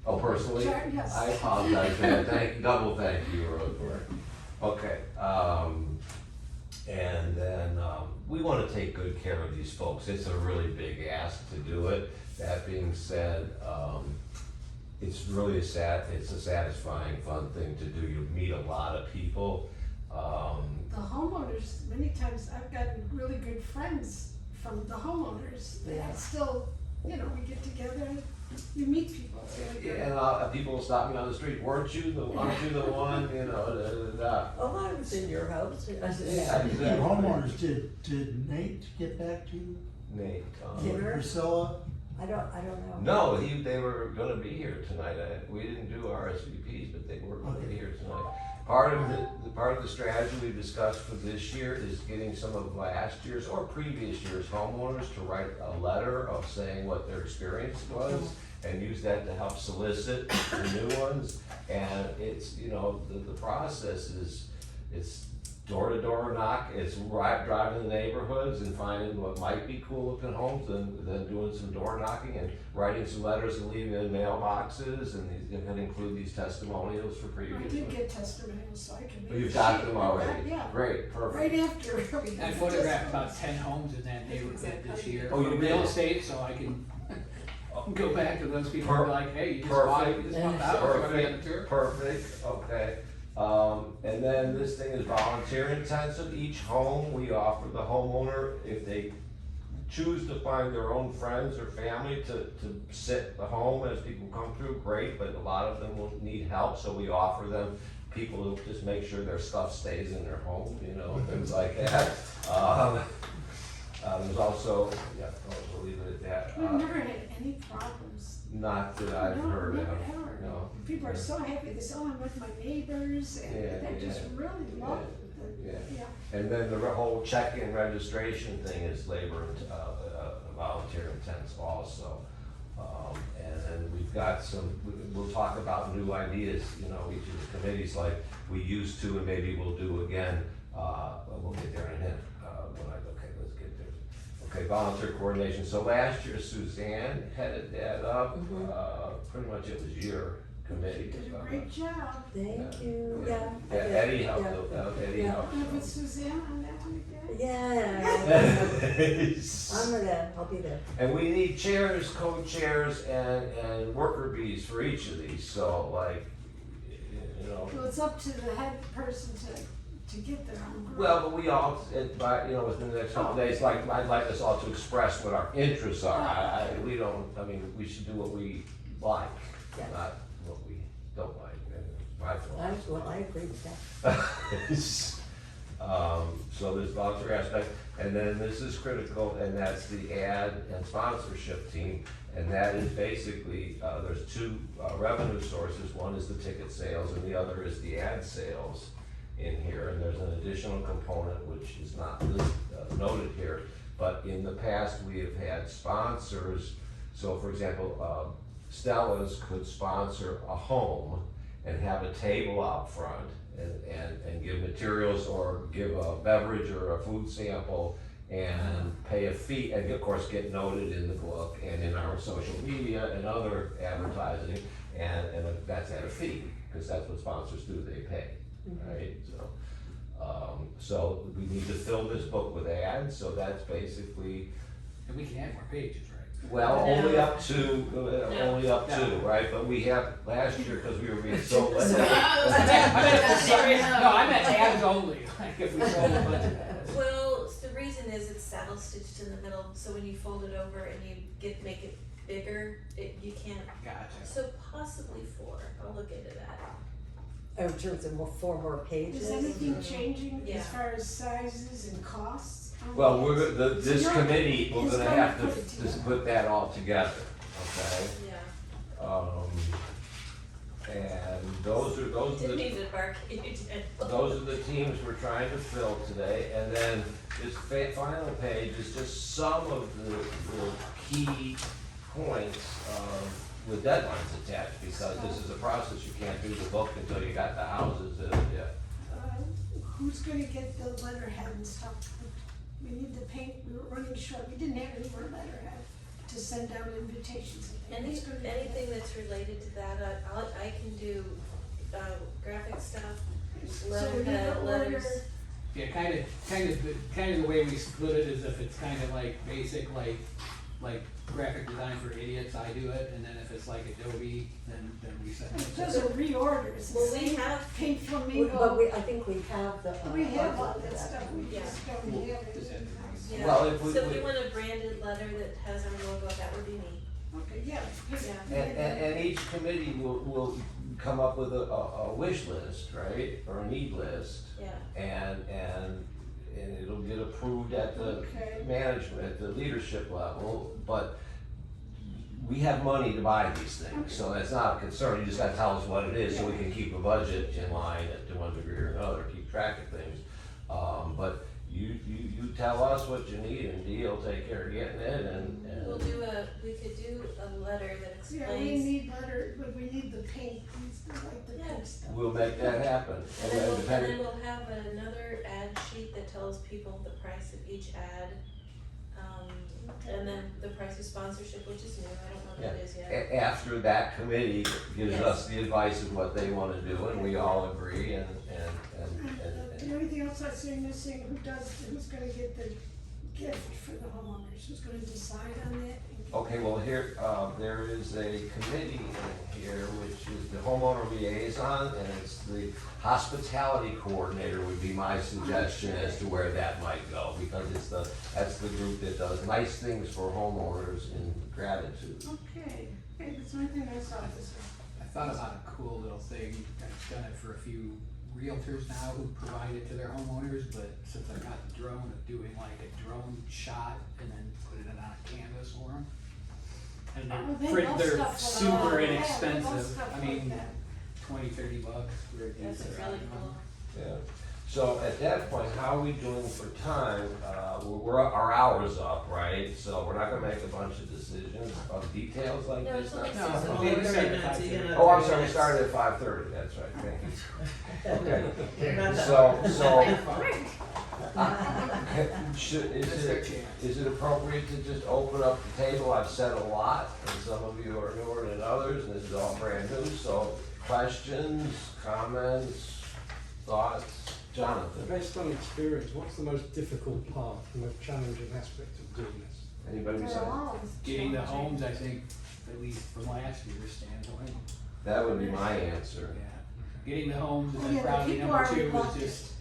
Oh, personally? Yes. I apologize for that, double thank you, Rosemary. Okay, and then, we wanna take good care of these folks, it's a really big ask to do it. That being said, it's really it's a satisfying, fun thing to do, you meet a lot of people. The homeowners, many times I've gotten really good friends from the homeowners. They Yeah. still, we get together, you meet people. It's really good. And people will stop me on the street, aren't you the one, Oh, I was in your house. Yeah. The homeowners, did Nate get back to you? Nate, Dinner? Priscilla? I don't know. no, they were gonna be here tonight, we didn't do RSVPs, but they were gonna be here tonight. Part of the strategy we discussed for this year is getting some of last year's or previous year's homeowners to write a letter of saying what their experience was, and use that to help solicit the new ones. And it's, the process is, it's door-to-door knock, it's driving the neighborhoods and finding what might be cool looking homes, and then doing some door knocking and writing some letters and leaving in mailboxes, and these, can include these testimonials for I previous did ones. get testimonials, so I can. Well, you've got them already, Yeah, great, perfect. right after. I photographed about 10 homes in that neighborhood this year Oh, you for did? real estate, so I can go back to those people and be like, hey, you just bought Perfect. this month out, you wanna be on the tour? Perfect, okay. And then this thing is volunteer intensive. Each home, we offer the homeowner, if they choose to find their own friends or family to sit the home as people come through, great, but a lot of them will need help, so we offer them people who just make sure their stuff stays in their home, things like that. There's also, we'll leave it at that. We've never had any problems. Not that I've No, heard never, of, ever. no. People are so happy, they say, oh, I'm with my neighbors, and Yeah, they just yeah. really love Yeah. it. Yeah. And then the whole check-in registration thing is labor and volunteer intense also. And then we've got we'll talk about new ideas, each of the committees like we used to, and maybe we'll do again. We'll get there in a minute. Let's get there. Okay, volunteer coordination. So last year Suzanne headed that up. Pretty much it was your committee. Did a great job. Thank you, yeah. I Yeah, did. Eddie helped, Yeah. Eddie Yeah. helped. And if it's Suzanne on that one again? Yeah. I'm there, I'll be there. And we need chairs, co-chairs, and worker bees for each of these, so Well, it's up to the head person to get their own group. well, but we all, within the next couple of days, I'd like us all to express what our interests are. We should do what we like, Yeah. not what we don't like, and I feel. I agree with that. So there's volunteer aspect, and then this is critical, and that's the ad and sponsorship team. And that is basically, there's two revenue sources. One is the ticket sales and the other is the ad sales in here. And there's an additional component which is not noted here. But in the past, we have had sponsors. So for example, Stella's could sponsor a home and have a table out front and give materials or give a beverage or a food sample and pay a fee, and of course get noted in the book and in our social media and other advertising, and that's at a fee, because that's what sponsors do, they pay, right? So we need to fill this book with ads, so that's basically, And we can add more pages, right? well, No. only up to, No. right? But we have, last year, because we were being so late. Sorry, no, I meant ads only, like if we sold a bunch of ads. Well, the reason is it's saddle stitched in the middle, so when you fold it over and you make it bigger, you can't. Gotcha. So possibly 4, I'll look into that. In terms of 4 more pages. Is anything changing Yeah. as far as sizes and costs? Well, this So committee, we're he's gonna gonna have put to it just together. put that all together, okay? Yeah. And those are Didn't mean to bark at you, did. those are the teams we're trying to fill today. And then this final page is just some of the key points with deadlines attached, because this is a process, you can't do the book until you got the houses in, yeah. Who's gonna get the letterhead and stuff? We need the paint, we were running short, we didn't have any more letterhead to send out invitations. Who's gonna do Anything that's related to that, I can do graphic stuff, that? So we letterhead, need to letters. order- Yeah, kind of the way we split it is if it's kind of like basic, like graphic design for idiots, I do it, and then if it's like Adobe, then we send it. It doesn't reorder, it's the Well, we same have- paint But flamingo. I think we have the. We have all budget for that stuff, we Yeah. just don't have it. Just have Yeah. Well, if we- So if we want a branded letter that has our logo, that would be me. Okay, yeah. Yeah. And each committee will come up with a wish list, right, or a need list. Yeah. And it'll get approved at the Okay. management, at the leadership level, but we have money to buy these things, so that's not a concern, you just gotta tell us what it is, so we can keep a budget in line to one degree or another, keep track of things. But you tell us what you need, and Dee will take care of getting it, and. We could do a letter that Yeah, we explains, need letter, but we need the paint, we like the Yeah. pink stuff. We'll make that happen. and then depending- we'll have another ad sheet that tells people the price of each ad. And then the price of sponsorship, which is new, I don't know what that is yet. After that committee gives Yes. us the advice of what they wanna do, and we all agree, and The only thing else I see missing, who's gonna get the gift for the homeowners, who's gonna decide on that? okay, well, here, there is a committee in here, which is the homeowner liaison, and it's the hospitality coordinator would be my suggestion as to where that might go, because that's the group that does nice things for homeowners in gratitude. Okay, that's the only thing I saw this I thought about a cool little thing, I've done it for a few realtors now who provide it to their homeowners, but since I got the drone, of doing like a drone shot and then put it on a canvas for them. And Oh, they they're, love they're stuff like super that. Yeah, they love inexpensive, stuff I like mean, that. $20-30 for a That's decent really one. cool. Yeah, so at that point, how are we doing for time? Our hour's up, right? So we're not gonna make a bunch of decisions of details like No, this it's only now? six. Okay, we started at 5:30. Oh, I'm sorry, we started at 5:30, that's right, thank you. Okay, so, That's their chance. is it appropriate to just open up the table? I've said a lot, and some of you are newer than others, and this is all brand new, so questions, comments, thoughts? Jonathan, Based on experience, what's the most difficult part, the most challenging aspect of doing this? anybody They're besides? all Getting the challenging. homes, I think, at least from last year's standpoint, That would be my answer. yeah. Getting the homes, and Oh, then yeah, the probably people number are 2 reluctant. is just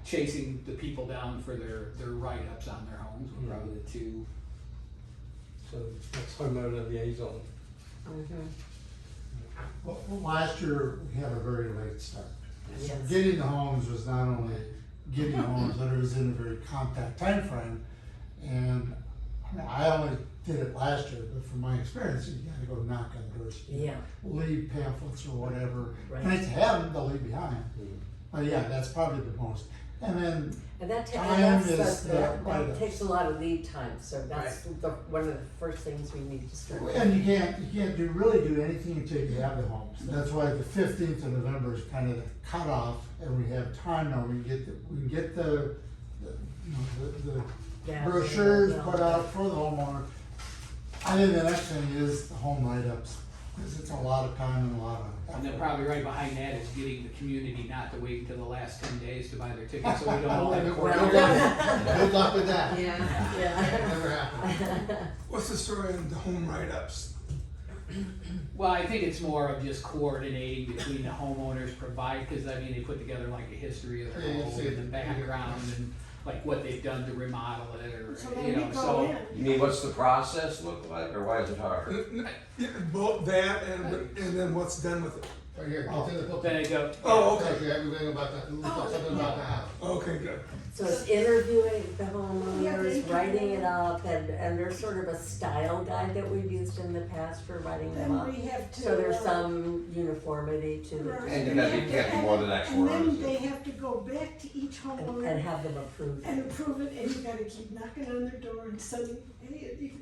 chasing the people down for their write-ups on their homes, were probably the 2. So that's homeowner liaison. Well, last year, we had a very late start. So Yes. getting the homes was not only getting homes, that it was in a very compact time frame. And I mean, I only did it last year, but from my experience, you gotta go knock on the doors. Yeah. Leave pamphlets or whatever. Right. Nice to have them to leave behind. But yeah, that's probably the most. And then And that, time that's is the, the that write-ups. takes a lot of lead time, so that's one of the first things we need to start with. And you can't really do anything until you have the homes. That's why the 15th of November is kind of the cutoff, and we have time now. We can get the Yeah, brochures yeah. put out for the homeowner. I think the next thing is the home write-ups, because it's a lot of time and a lot of And then effort. probably right behind that is getting the community not to wait until the last 10 days to buy their tickets, so we don't all have Good court. luck with that. Yeah. Yeah. Never happened. What's the story on the home write-ups? Well, I think it's more of just coordinating between the homeowners provide, because I mean, they put together like a history of their Yeah, you home see and the it. background and like what they've done to remodel it or, So you then we know, go so. in. You mean, what's the process look like, or why is it hard? Yeah, both that and then what's done with it. Right here, it's in the book. Then it go. Oh, okay. Okay, everything about that, something about the house. Okay, good. So it's interviewing the Yeah, homeowners, they writing do. it up, and there's sort of a style guide that we've used in the past for writing them Then up. we have to. So there's some uniformity to Right. it, And you can't be more than X And words. then they have to go back to each and homeowner have them approved. and approve it, and you gotta keep knocking on their door and sending,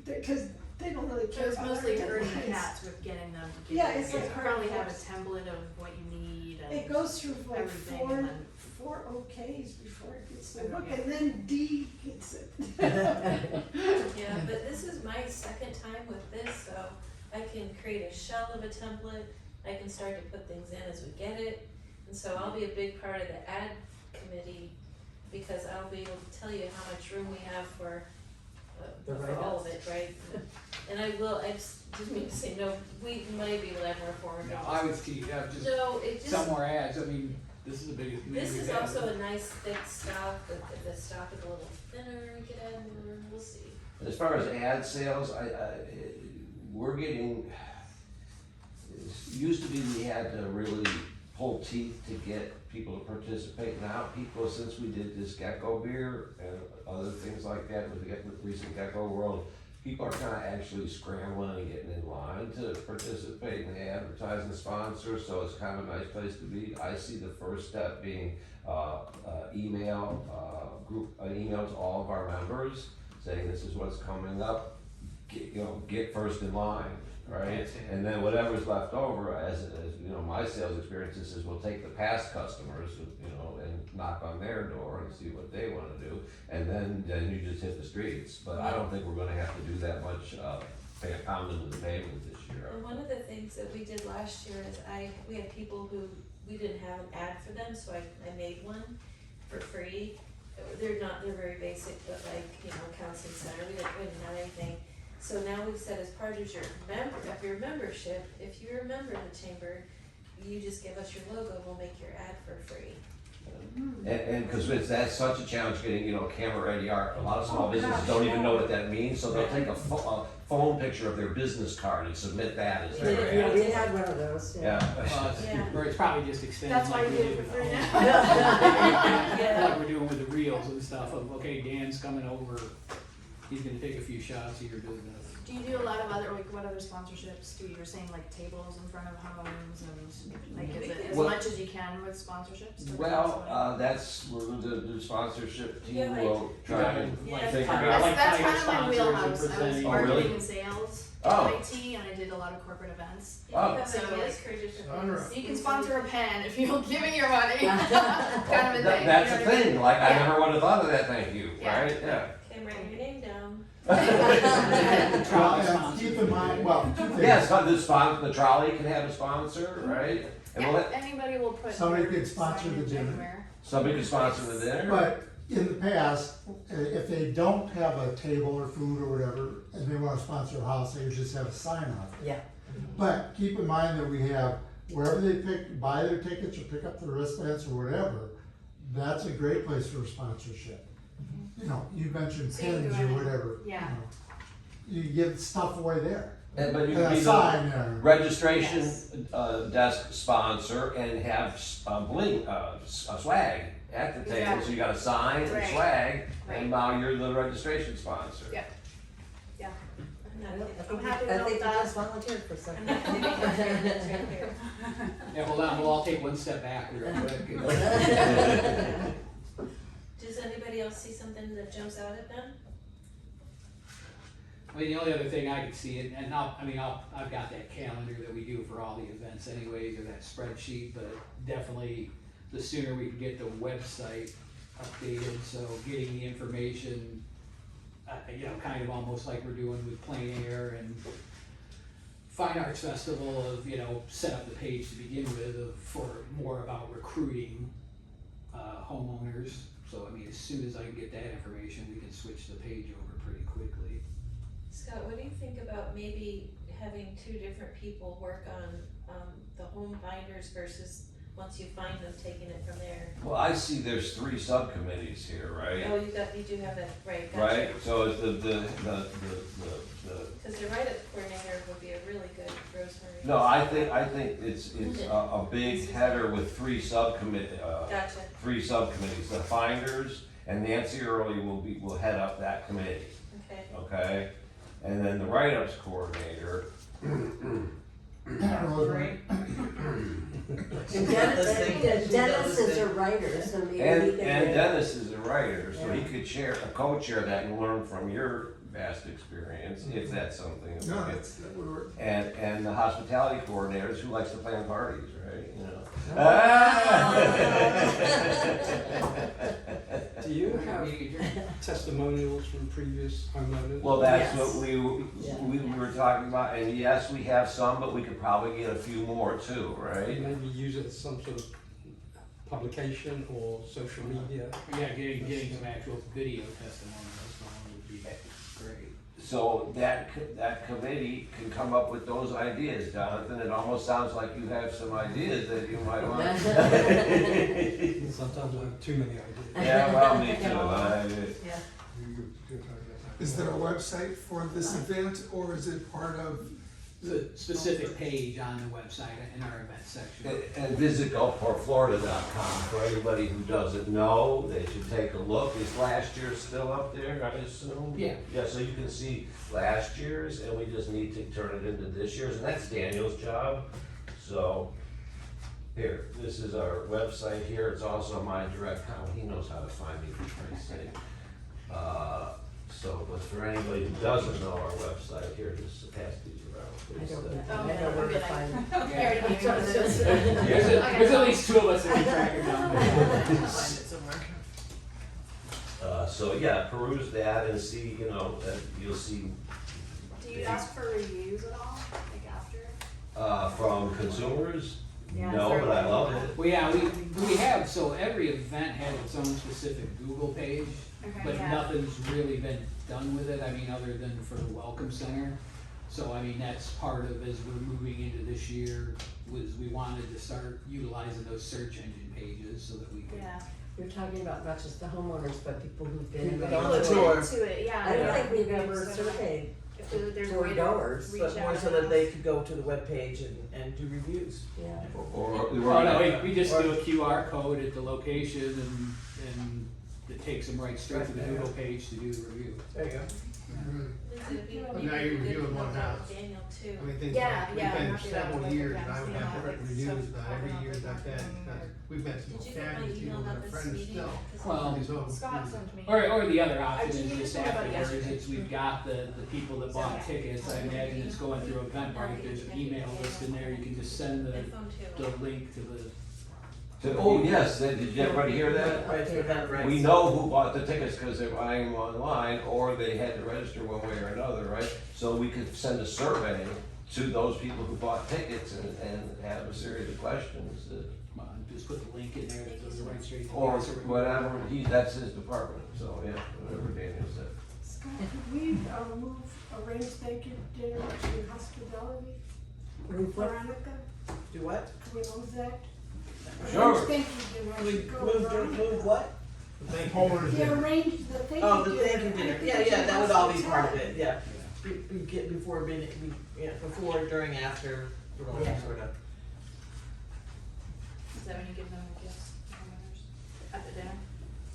because they don't really So care it's about mostly our herding deadlines. cats with getting them to give Yeah, you- it's like you herding probably have a cats. template of what you need and. It goes through like everything four and then- OKs before it gets to the book, Okay. and then D gets it. Yeah, but this is my second time with this, so I can create a shell of a template, I can start to put things in as we get it. And so I'll be a big part of the ad committee, because I'll be able to tell you how much room we have for all of it, right? And I just mean to say, no, we might be able to have more forward. No, I would see, just No, it just. some more ads, I mean, this is the biggest. This we've is had. also a nice thick stock, but if the stock is a little thinner, we could add more, we'll see. As far as ad sales, we're getting, it used to be we had to really pull teeth to get people to participate. Now people, since we did this Gecko beer and other things like that with the recent Gecko World, people are kind of actually scrambling and getting in line to participate in the advertising sponsors, so it's kind of a nice place to be. I see the first step being email to all of our members saying this is what's coming up, get first in line, right? That's it. And then whatever's left over, as you know, my sales experiences is we'll take the past customers, and knock on their door and see what they wanna do, and then you just hit the streets. But I don't think we're gonna have to do that much, pounding to the pavement this year. And one of the things that we did last year is we had people who, we didn't have an ad for them, so I made one for free. They're very basic, but like, counseling center, we didn't have anything. So now we've said as part of your membership, if you're a member of the chamber, you just give us your logo, we'll make your ad for free. And because that's such a challenge getting, camera ready art. A lot of small Oh, businesses gosh, don't even yeah. know what that means, so they'll take a phone picture of their business card and submit that as We did their it. Yeah, ad. we had one of those, yeah. Well, Yeah. Or it's probably just extended. That's why like you we do it did for with free the now. home. Like we're doing with the reels and stuff of, okay, Dan's coming over, he's gonna take a few shots of your business. Do you do a lot of other, like, what other sponsorships do you, were saying like tables in front of homes and like, is it as Well- much as you can with sponsorships? Or Well, the sponsorship team Yeah, like- will try and Yeah. figure I out. like That's how kind of my your wheelhouse, sponsors are I was presenting. Oh, really? marketing and sales in Oh. IT, and I did a lot of corporate events. If you have So, ideas like, for different Genre. things. You can sponsor a pen if you'll give me your money, kind of a thing. That's you the know what I mean? thing, like, I Yeah. never would have thought of that, thank you, Yeah. right? Yeah. Okay, I'm writing your name down. Well, and keep in mind, two things. Yes, but the trolley can have a sponsor, right? And we'll Yeah, let, anybody will put. Somebody their could sponsor the signage dinner. anywhere. somebody can sponsor the dinner. But in the past, if they don't have a table or food or whatever, and they wanna sponsor a house, they just have a sign out there. Yeah. But keep in mind that we have, wherever they buy their tickets or pick up their wristbands or whatever, that's a great place for sponsorship. You mentioned So you pins go or in- whatever. yeah. You give stuff away there. But you And can a be sign the there. registration Yes. desk sponsor and have bling, swag at the table, so you got a sign and Right. swag, Right. and now you're the registration sponsor. Yeah. Yeah. I'm not I kidding. think happy I to think you help just volunteered for I'm something. not kidding. That's right there. Yeah, hold on, we'll all take one step back real quick. Does anybody else see something that jumps out at them? I mean, the only other thing I could see, and I've got that calendar that we do for all the events anyways, or that spreadsheet, but definitely the sooner we can get the website updated, so getting the information, kind of almost like we're doing with Plain Air and Fine Arts Festival of, set up the page to begin with for more about recruiting homeowners. So, as soon as I can get that information, we can switch the page over pretty quickly. Scott, what do you think about maybe having two different people work on the home finders versus once you find them, taking it from there? Well, I see there's 3 subcommittees here, right? Oh, you do have that, right, gotcha. Right, so it's the, Because the write-up coordinator would be a really good Rosemary. no, I think it's a big header with 3 subcommittees, Gotcha. 3 subcommittees. The finders and Nancy Early will head up that committee, Okay. okay? And then the write-ups coordinator, Rosemary. And Dennis is a writer, so maybe he and can. Dennis is a writer, so he Yeah. could co-chair that and learn from your vast experience, if that's something. that we No, get. that would work. And the hospitality coordinators, who likes to plan parties, right, Do you have testimonials from previous homeowners? Well, that's Yes. what we were talking about, and yes, we have some, but we could probably get a few more too, right? Maybe use it as some sort of publication or social media. Yeah, getting some actual video testimonials would be great. So that committee can come up with those ideas, Jonathan. It almost sounds like you have some ideas that you might want. Sometimes I have too many ideas. Yeah, well, me too. Yeah. Is there a website for this event, or is it part of? The specific page on the website in our event section. And visit GulfportFlorida.com for anybody who doesn't know. They should take a look. Is last year still up there, I assume? Yeah. Yeah, so you can see last year's, and we just need to turn it into this year's, and that's Daniel's job. So, here, this is our website here. It's also my direct contact. He knows how to find me, for Christ's sake. But for anybody who doesn't know our website, here, just pass these around, I please. don't know where to find it. I already gave you one of those. There's at least 2 of us that can track it down. Find it somewhere. So yeah, peruse that and see, you'll see, Do you ask for reviews at all, after? from consumers, Yeah, no, is there but I like- love it. Well, yeah, we have, so every event has its own specific Google page, Okay, but yeah. nothing's really been done with it, other than for the Welcome Center. So, that's part of, as we're moving into this year, was we wanted to start utilizing those search engine pages so that we could. Yeah. You're talking about not just the homeowners, but people who've been. People in on the the tour. Into it, yeah. I don't yeah. think we've ever So, surveyed. If there's a door way to goers, reach But out. more so that they could go to the webpage and do reviews. Yeah. Or, Oh, no, we just do a QR code at the location and it takes them right straight to the Google page to do the review. There you go. But now you review in one house. Daniel too. I mean, things Yeah, like, yeah, we've I'm been happy about several like years, the and I would events, have yeah, different like reviews stuff about popping every up year with like that, them, because or- we've met some Did you get my fabulous people email that about are this friends meeting? still. 'Cause Well, I- So, Scott sent me. Or the other I option tweeted is it just to everybody afterwards, yesterday. it's we've got the people that bought tickets, I imagine it's going through Eventbrite, there's an email list in there, you can just send My phone too. the link to the. oh, yes, did everybody hear that? Right, to Eventbrite. We know who bought the tickets because they're buying them online, or they had to register one way or another, right? So we could send a survey to those people who bought tickets and have a series of questions, Just put the link in there that goes right straight to. the or answer. whatever, that's his department, so yeah, whatever Daniel said. Scott, could we arrange thank you dinner to hospitality? Move what? Veronica, Do what? can we move that? Sure. Arrange thank you dinner, I should go Move Veronica. what? Thank you. Yeah, arrange the thank you dinner. Oh, the thank you dinner. I think Yeah, it's yeah, in that would all be part of hospitality. it, yeah. Before, during, after, sort of. Is that when you give them the gifts, the at the dinner.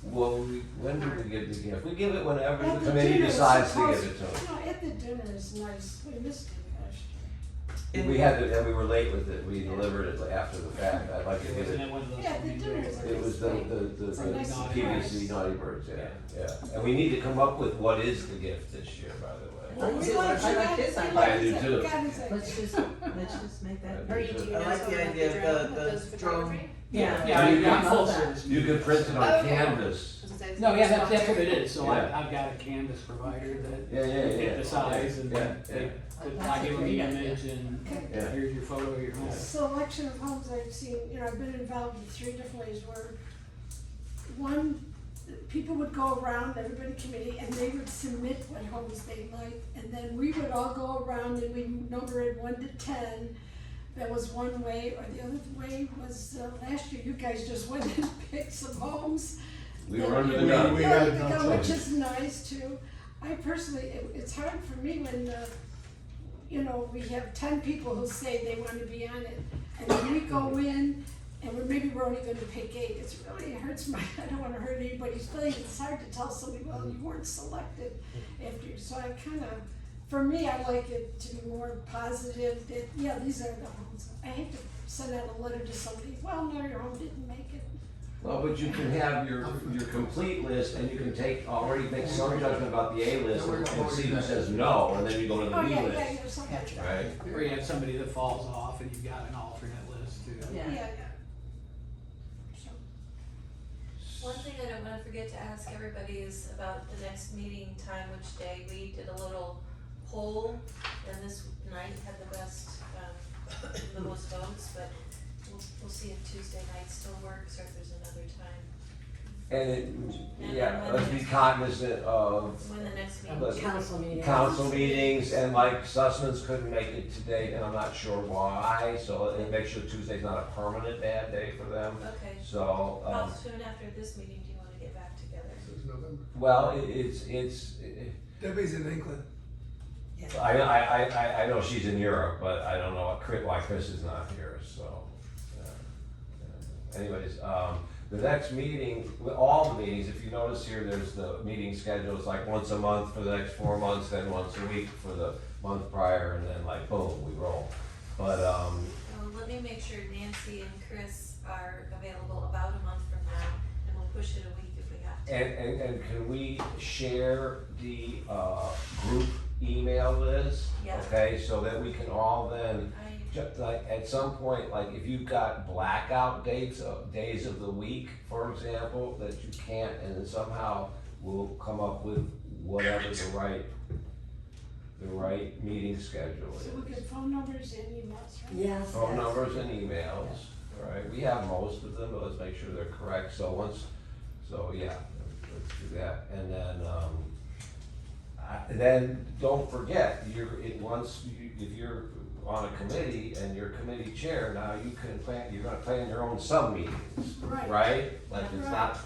Well, when do we give the gift? We give it whenever At the the committee dinner, decides to suppose- give it to them. No, at the dinner is nice, we missed it last year. We had to, and we were late with it, we delivered it after the fact, I'd like to give Wasn't it, it one of those? Yeah, the dinner is a it was nice thing. the It's a nice PVC surprise. Naughty Birds, yeah. And we need to come up with what is the gift this year, by the way. I We do- like I you like guys- this we idea. like I do this- too. God, it's like- Let's just make that. Or you do you I guys like want the like idea of the drone the that does drone. photography? Yeah. Yeah, You I'm can- full that. service. You could print it on Oh, okay. canvas. I was gonna say, it's No, yeah, like that's what it software. is, so Yeah. I've got a canvas provider that Yeah. pick the size and Yeah, they, That's I a give them great the idea. image and Yeah. here's your photo of your home. Selection of homes I've seen, I've been involved in 3 different ways where one, people would go around, everybody committee, and they would submit what homes they liked, and then we would all go around and we number it 1 to 10. That was one way, or the other way was, last year, you guys just went and picked some homes. We that were under the you- gun. We Yeah, had under the no gun, which choice. is nice too. I personally, it's hard for me when, we have 10 people who say they want to be on it, and then we go in, and maybe we're only gonna pick 8, it hurts I don't wanna hurt anybody's feelings, it's hard to tell somebody, well, you weren't selected after you, so I for me, I like it to be more positive, that, yeah, these are the homes. I hate to send out a letter to somebody, well, no, your home didn't make it. Well, but you can have your complete list and you can already make some judgment about the A list and see who says no, and then you go to the Oh, B yeah, list. yeah, something like that. Right? Or you have somebody that falls off and you've got an alternate list too. Yeah. One thing I don't wanna forget to ask everybody is about the next meeting time, which day. We did a little poll, and this night had the best, the most votes, but we'll see if Tuesday night still works or if there's another time. And let's be cognizant of When the next meeting. But- Council meeting. council meetings, and like Sussman's couldn't make it today, and I'm not sure why, so it makes sure Tuesday's not a permanent bad day for them. Okay. So, How soon after this meeting do you wanna get back together? This is November. well, Debbie's in England. I know she's in Europe, but I don't know why Chris is not here, so. Anyways, the next meeting, all the meetings, if you notice here, there's the meeting schedule, it's like once a month for the next 4 months, then once a week for the month prior, and then like boom, we roll. But, Let me make sure Nancy and Chris are available about a month from now, and we'll push it a week if we have to. and can we share the, group email list? Yeah. Okay, so that we can all then, I, like, at some point, like, if you've got blackout dates of days of the week, for example, that you can't, and then somehow we'll come up with whatever the right meeting schedule So we is. get phone numbers and emails, right? Yes. Phone yes. numbers and emails, all right, we have most of them, but let's make sure they're correct, so yeah, let's do that, and then don't forget, if you're on a committee and you're committee chair, now you're gonna plan your own sub-meetings, Right. right? Like it's Right. not,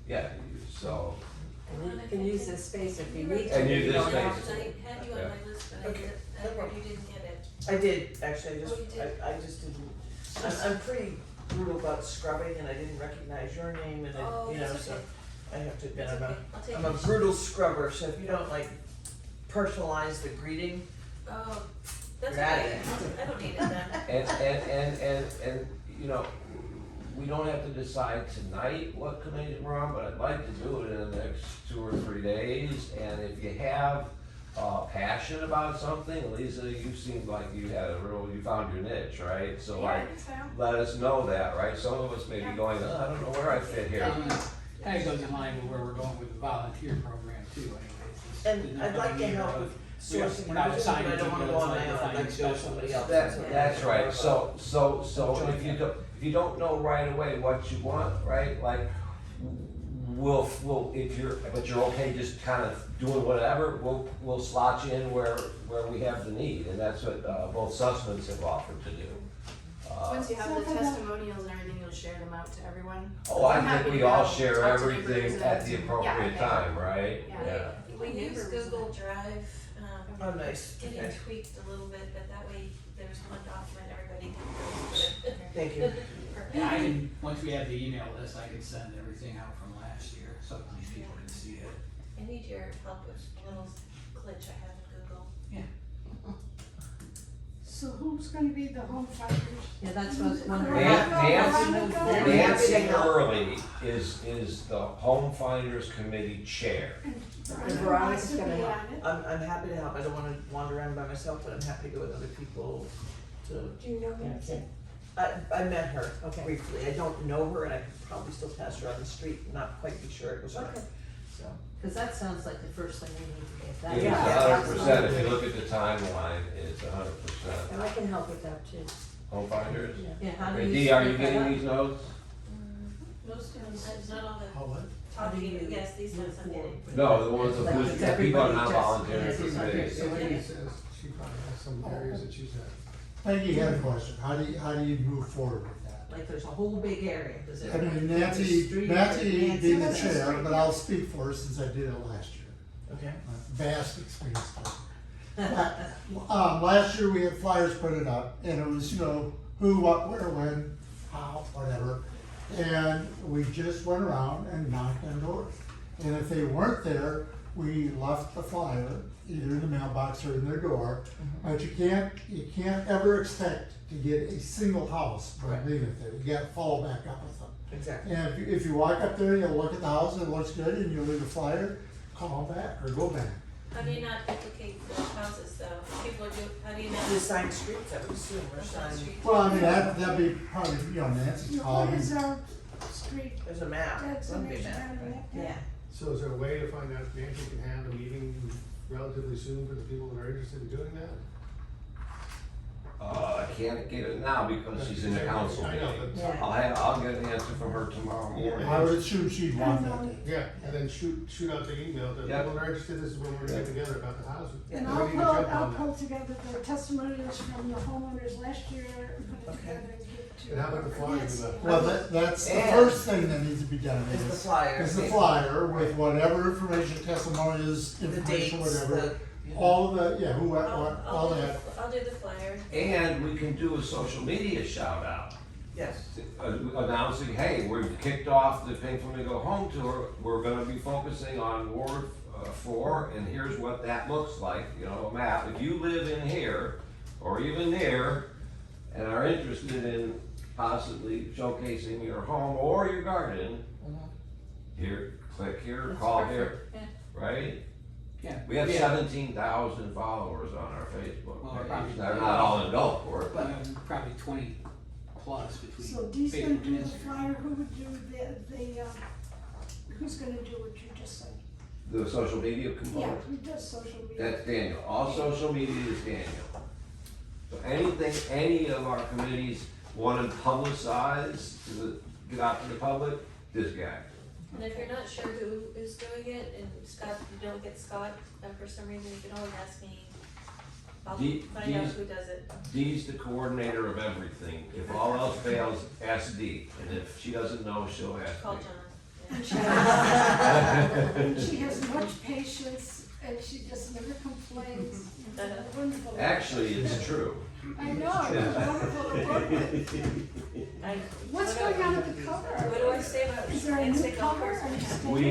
yeah, so, And you can use this space if you need to. And use You this don't have space. I to. had you on my list, but Okay. I heard you didn't get it. I did, actually, Oh, you did? I just didn't, I'm pretty brutal about scrubbing and I didn't recognize your name and Oh, it, that's so okay. I have to admit, That's okay. I'll take I'm a it. brutal scrubber, so if you don't like personalize the greeting, Oh, that's You're at okay. it. I don't need it then. and, we don't have to decide tonight what committee we're on, but I'd like to do it in the next 2 or 3 days, and if you have, passion about something, Lisa, you seemed like you found your niche, right? So Yeah, I like, think so. let us know that, right? Some of us may be going, I don't know where I fit here. Kind of goes in line with where we're going with the volunteer program too anyways. and I'd like to help with sourcing, We're not positions, but I assigning don't wanna people, go on it's my like own, I'd like to defining go somebody else. specialists. That's right, so if you don't know right away what you want, right, like, we'll, if you're okay just kind of doing whatever, we'll slot you in where we have the need, and that's what, both Sussmans have offered to do. Once you have the testimonials and everything, you'll share them out to everyone. Oh, I I'm think happy we to all go share talk to everything neighbors at and- the yeah, appropriate okay. time, right? Yeah. We use Google Drive, Oh, nice, getting okay, tweaked a little bit, but that way there's one document everybody can go to. thank you. Perfect. And I can, once we have the email list, I can send everything out from last year, so at least people can see it. I need your help with a little glitch I have in Google. So who's gonna be the home fighters? Yeah, that's what I was wondering. Nancy Early is the Home Finders Committee Chair. And Veronica's gonna help. I'm happy to help. I don't wanna wander around by myself, but I'm happy to go with other people to. Do you know Nancy? I met her Okay. briefly. I don't know her and I could probably still pass her on the street, not quite be sure it was her. Okay. So, Cause that sounds like the first thing we need to get. That It's Yeah. 100%, if you look at the timeline, it's 100%. And I can help with that too. Home Finders? Yeah. Yeah, how do Okay, you? Dee, are you split that getting up? these notes? Most of them, not all the How what? talking, yes, these ones I'm getting. No, the ones of Like, who's, it's the people are not everybody just- volunteering yes, for it's like committees. it's- So Wendy says she probably has some areas that she's at. Peggy had a question, how do you move forward with that? Like there's a whole big area, does it? I mean, Nancy Nancy being the Nancy- chair, but I'll speak for her since I did it last year. okay. Vast experience. Last year we had flyers printed up and it was, who, what, where, when, how, whatever. And we just went around and knocked on doors. And if they weren't there, we left the flyer either in the mailbox or in their door. But you can't ever expect to get a single house by Right. leaving it there. You gotta follow back up with them. Exactly. And if you walk up there, you'll look at the house and it looks good and you leave a flyer, call back or go back. How do you not duplicate the houses though? People are how do you not? The assigned streets, I would assume, or Assigned assigned, streets? Well, I mean, that'd be probably, Nancy's call. What is our street? there's a map. That's One an big extra map, right? map. Yeah. So is there a way to find out if Nancy can have a meeting relatively soon for the people that are interested in doing that? I can't get it now because she's in the council I know, meeting. but. Yeah. I'll get an answer from her tomorrow morning. I would assume she'd want that. Yeah, and then shoot out the email to Yeah. people that are interested, this is when we're gonna get together about the houses. And We I'll need to jump I'll on that. pull together the testimonials from the homeowners last year and put it Okay. together and give it to. And how about the flyer you Nancy. left? Well, that's the And- first thing that needs to be done Is the is flyer. the flyer with whatever information, testimonies, The information, dates, whatever. All of the, who, what, all that. I'll do the flyer. And we can do a social media shout out, Yes. announcing, hey, we've kicked off the Pink Flamingo Home Tour. We're gonna be focusing on Ward 4, and here's what that looks like, a map. If you live in here, or even near, and are interested in possibly showcasing your home or your garden, here, click here, That's call perfect. here, right? Yeah. We have Yeah. 17,000 followers on our Facebook Well, page. probably- They're not all in Gulfport, but Probably 20 plus between So Dee's gonna Facebook do and the Instagram. flyer, who would do who's gonna do what you just said? the social media Yeah, component, who does social media? that's Daniel. All social media is Daniel. So anything, any of our committees want to publicize, get out to the public, this guy. And if you're not sure who is doing it, and Scott, you don't get Scott, for some reason, you can always ask me. I'll find out who does it. Dee's the coordinator of everything. If all else fails, ask Dee. And if she doesn't know, she'll ask Call me. John. And she she has much patience and she just never complains. It's wonderful. Actually, it's true. I know, it's wonderful to work with. What's going on with the cover? What do I say about Is there a new Instant Golf cover? Course? Are you staying We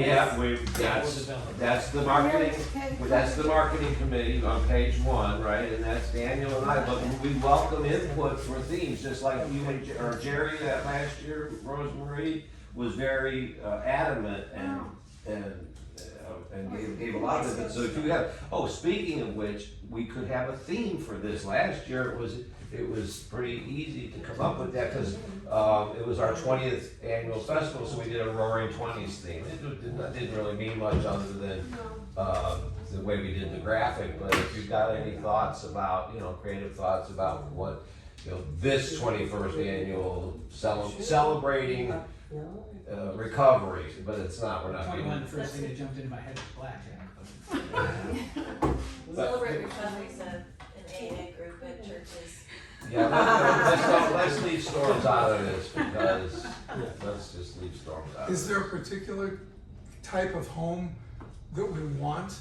with have, that's the marketing, that's the marketing committee on page 1, right? And that's Daniel and I, but we welcome input for themes, just like you and, or Jerry that last year, Rosemarie was very adamant and gave a lot of it. So if you have, speaking of which, we could have a theme for this. Last year, it was pretty easy to come up with that because it was our 20th annual festival, so we did a Roaring 20s theme. It didn't really mean much other than the way we did the graphic, but if you've got any thoughts about, creative thoughts about what, this 21st annual celebrating recovery, but it's not, we're not. 21, the first thing that jumped into my head was blackjack. Celebrate Recovery's an AA group at churches. Yeah, let's leave storms out of this because, let's just leave storms out. Is there a particular type of home that we want?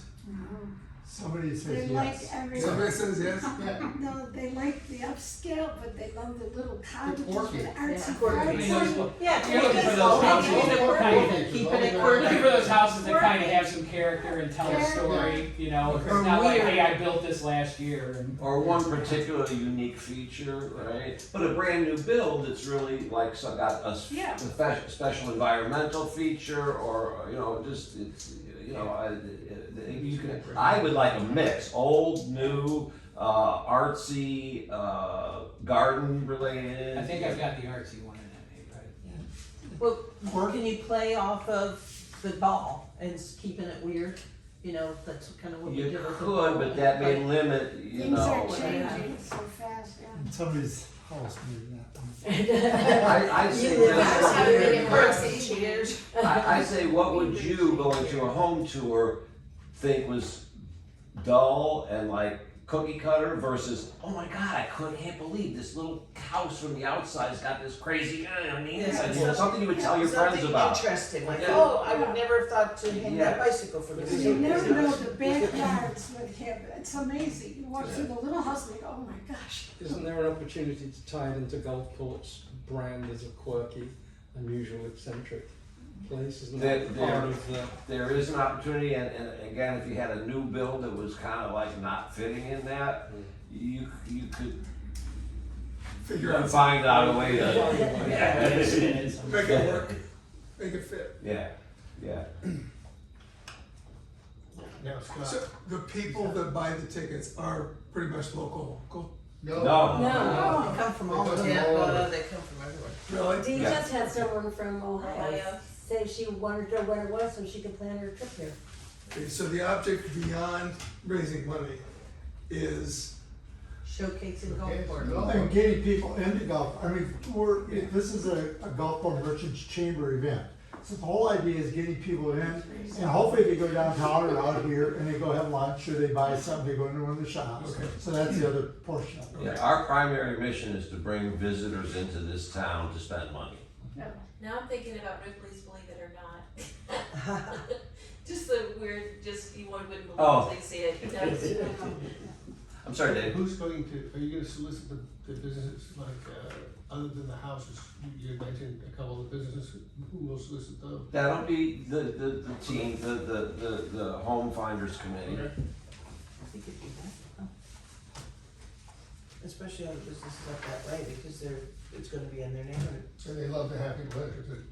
Somebody They says like yes. every. Somebody says yes? Yeah. No, they like the upscale, but they love the little cottages quirky. with artsy Quirky. fartsy. Yeah, You're looking for those quirky, houses. keeping it quirky, keeping it We're looking quirky. for those houses that kind of have some character and tell a Character. story, you know, it's Or not like, weird. hey, I built this last year and. Or one particular unique feature, right? But a brand new build that's really like got Yeah. a special environmental feature, or you know, just it's you know, you can. I would like a mix, old, new, artsy, garden related. I think I've got the artsy one in that, maybe, right? Well, can you play off of the ball and keeping it weird? You know, that's kind of what we You did with the could, ball. but that may limit, you Things are know. changing so fast, yeah. Somebody's house maybe not. I say You live this. out How to make it more Artsy artsy. cheers. I say, what would you, going to a home tour, think was dull and like cookie cutter versus, oh my God, I can't believe this little house from the outside's got this crazy, on the inside. You know, something you would tell your friends Something about. interesting, like, Yeah. oh, I would never have thought to hang that Yeah. bicycle for the You museum. never know the backyards with him, it's amazing, you walk through the little house and you go, oh my gosh. Isn't there an opportunity to tie it into Gulfport's brand as a quirky, unusual, eccentric place? Isn't that part of the... There is an opportunity, and again, if you had a new build that was kind of like not fitting in that, you could Figure out, find out a way to, Yeah, make it work, make it fit. yeah, yeah. Now, Scott. So the people that buy the tickets are pretty much local. No. No, they come from all over. Tampa, they come from everywhere. Really? Dee Yeah. just had someone from Ohio Ohio. say she wanted to know when it was so she could plan her trip here. Okay, so the object beyond raising money is, Showcasing Okay, Gulfport. so- And getting people into golf, I mean, this is a Gulfport Merchants Chamber event. So the whole idea is getting people in, and hopefully they go downtown or out here, and they go have lunch, or they buy something, they go into one of the shops. Okay. So that's the other portion of it. Yeah, our primary mission is to bring visitors into this town to spend money. Now I'm thinking about Ripley's Believe It or Not. Just the weird, just you wouldn't believe Oh. until you see it. He does. I'm sorry, Dave. Who's going to, are you gonna solicit the businesses, like, other than the houses? You mentioned a couple of businesses, who will solicit those? That'll be the team, the home finders committee. Okay. We could do that. Especially other businesses up that way, because it's gonna be in their neighborhood. And they love to have people in,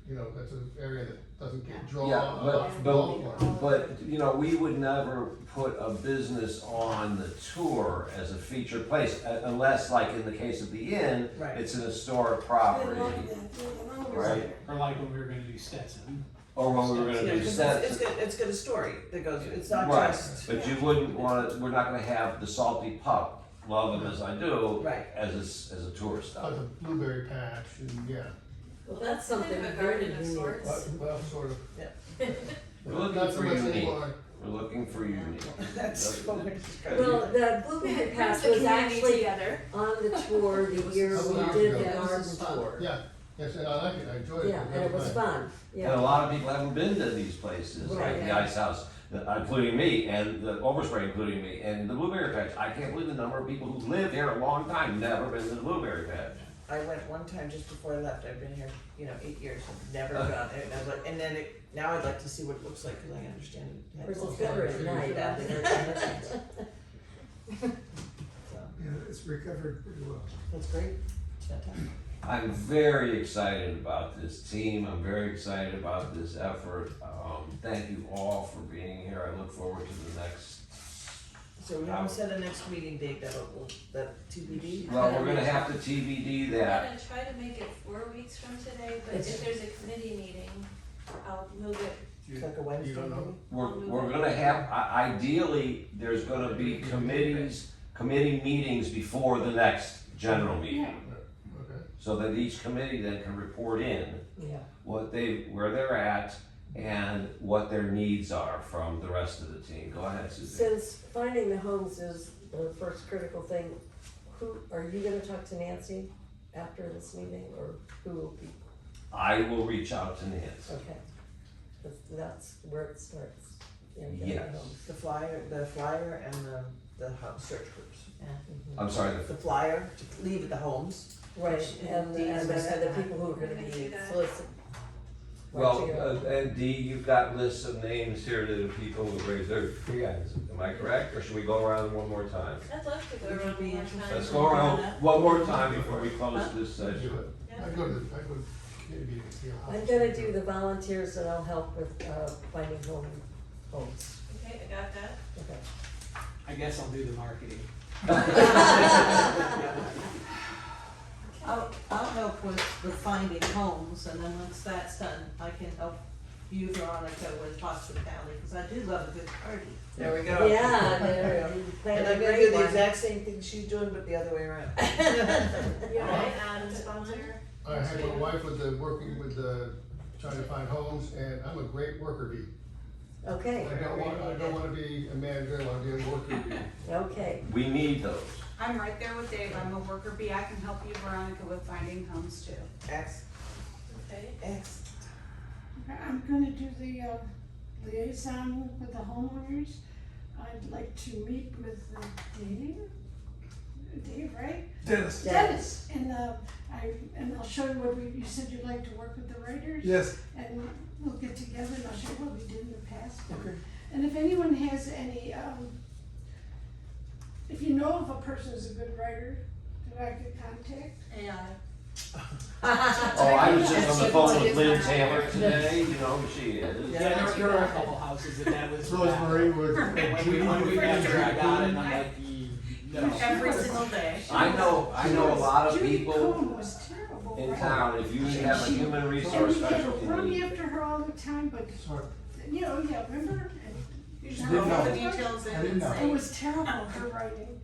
because that's an area that doesn't get drawn Yeah, a lot from Gulfport. but, you know, we would never put a business on the tour as a featured place, unless, like in the case of the inn, Right. it's an historic They property, love that, they're always right? there. Or like when we were gonna do Stetson. Or when we were gonna Yeah, do 'cause sets. it's got a story that goes, it's not Right, just, but you wouldn't wanna, we're not gonna have the salty pup, love him as I do, Right. as a tourist stop. Like a blueberry patch, and yeah, Well, that's Kind something of a very garden of unique. sorts. well, sort of. We're looking Not so for much unique. anymore. We're looking for unique. that's what we're describing. Well, the Blueberry Brings Patch the was community actually together. on the tour the year couple we years did ago. the This garden is fun. tour. Yeah, yes, and I like it, I enjoyed it. Yeah, and it was fun, And a yeah. lot of people haven't been to these places, like Right. the Ice House, including me, and the Overspray, including me, and the Blueberry Patch. I can't believe the number of people who lived here a long time, never been to the Blueberry Patch. I went one time just before I left, I've been here, 8 years, I've never gone, and I was like, and then now I'd like to see what it looks like, cause I understand. it Of course, has it's better at night. Yeah. So, yeah, it's recovered pretty well. that's great, it's fantastic. I'm very excited about this team, I'm very excited about this effort. Thank you all for being here, I look forward to the next. So we haven't set a next meeting date, that TBD? Well, we're gonna have to TBD I'm that. gonna try to make it 4 weeks from today, but It's- if there's a committee meeting, I'll move it. It's like a Wednesday don't know? meeting? We're gonna have, ideally, there's gonna be committee meetings before the next general meeting. Okay. So that each committee then can report in Yeah. where they're at and what their needs are from the rest of the team. Go ahead, Susan. Since finding the homes is the first critical thing, are you gonna talk to Nancy after this meeting, or who will be? I will reach out to Nancy. Okay, that's where it starts. in Yes. homes. The flyer and the house search groups. I'm sorry, The flyer to leave at the homes. Right, and the people who are gonna be solicited. and Dee, you've got lists of names here to the people who raised their hands, am I correct, or should we go around one more time? I'd love to go Would you around be one more interested? time. Let's go around one more time before we close this I do session. it. I go to community meetings, see how. I'm gonna do the volunteers and I'll help with, finding homes. Okay, I got that. Okay. I guess I'll do the marketing. I'll help with the finding homes, and then once that's done, I can help you, Veronica, with hospitality, because I do love a good party. There we go. Yeah, there, you And planned a I'm gonna great do the one. exact same thing she's doing, but the other way around. You want to add a sponsor? I have my wife with working with trying to find homes, and I'm a great worker bee. Okay, I don't wanna be a manager, I wanna be a worker bee. okay. We need those. I'm right there with Dave, I'm a worker bee, I can help you, Veronica, with finding homes too. X, Okay. X. I'm gonna do the liaison with the homeowners. I'd like to meet with Dave, right? Dennis. Dennis, and I'll show you what you said you'd like to work with the writers. Yes. And we'll get together and I'll show you what we did in the past. Okay. And if anyone has any, if you know of a person who's a good writer that I could contact. AI. Oh, I was just on the phone with Lynn Taylor today, you know who she is. Yeah, there were a couple houses that was. Rosemary would. When we after I got it, I'm like, no. Every single day. I know a lot of Judy people Cohen was terrible, in right? town, if you have a human And resource we had to specialty run need. after her all the time, but, Sorry. yeah, remember? You just Didn't put all the know. details in I didn't and know. It say. was terrible, her writing.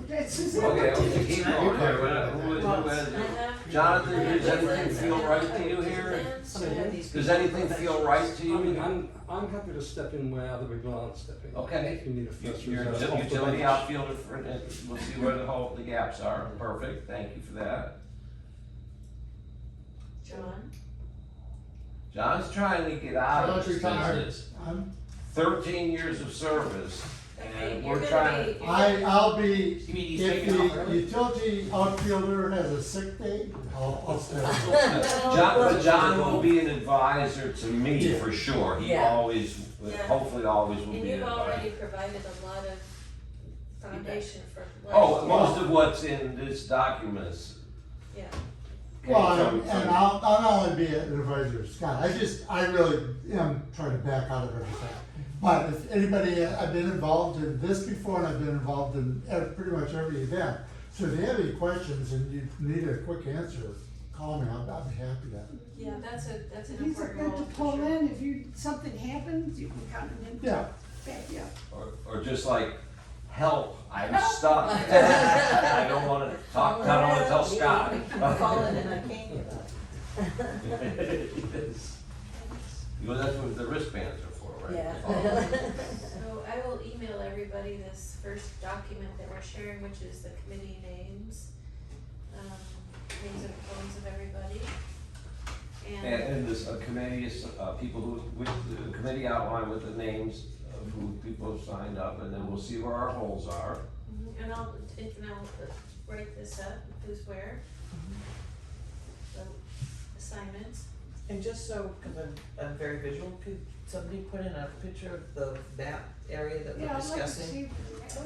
That's just. Okay, keep going there, who is I it? have. Jonathan, does anything feel right to you here? Does anything feel right to I mean, you? I'm happy to step in where other people aren't stepping. Okay. If you need a first You're reserve a off the utility bench. outfielder for, we'll see where the gaps are, perfect, thank you for that. John? John's trying to get out of John's this retired. business, I'm, 13 years of service, Okay, and you're we're trying. gonna be. I'll be, You mean he's if taking off the early? utility outfielder has a sick day, I'll stay. But John will be an advisor to me Yeah. for sure, he Yeah. always, Yeah. hopefully always will And be an you've already advisor. provided a lot of foundation for. Oh, most of what's in this documents. Yeah. Well, came and from- I'll not only be an advisor to Scott, I really am trying to back out of everything. But if anybody, I've been involved in this before and I've been involved in pretty much every event. So if you have any questions and you need a quick answer, call me, I'll be happy to. Yeah, that's an He's important got role to for pull sure. in, if something happens, you can count it in. Yeah. Back you up. Or just like, help, I'm stuck. I don't wanna talk, I don't wanna tell Scott. I'm calling and I can't get up. Well, that's what the wristbands are for, right? Yeah. So I will email everybody this first document that we're sharing, which is the committee names, names and phones of everybody. And this committee is, people who, with the committee outline with the names of who people have signed up, and then we'll see where our holes are. And I'll write this up, who's where. The assignments. And just so, because I'm very visual, could somebody put in a picture of that area that Yeah, we're I'd like to discussing? see.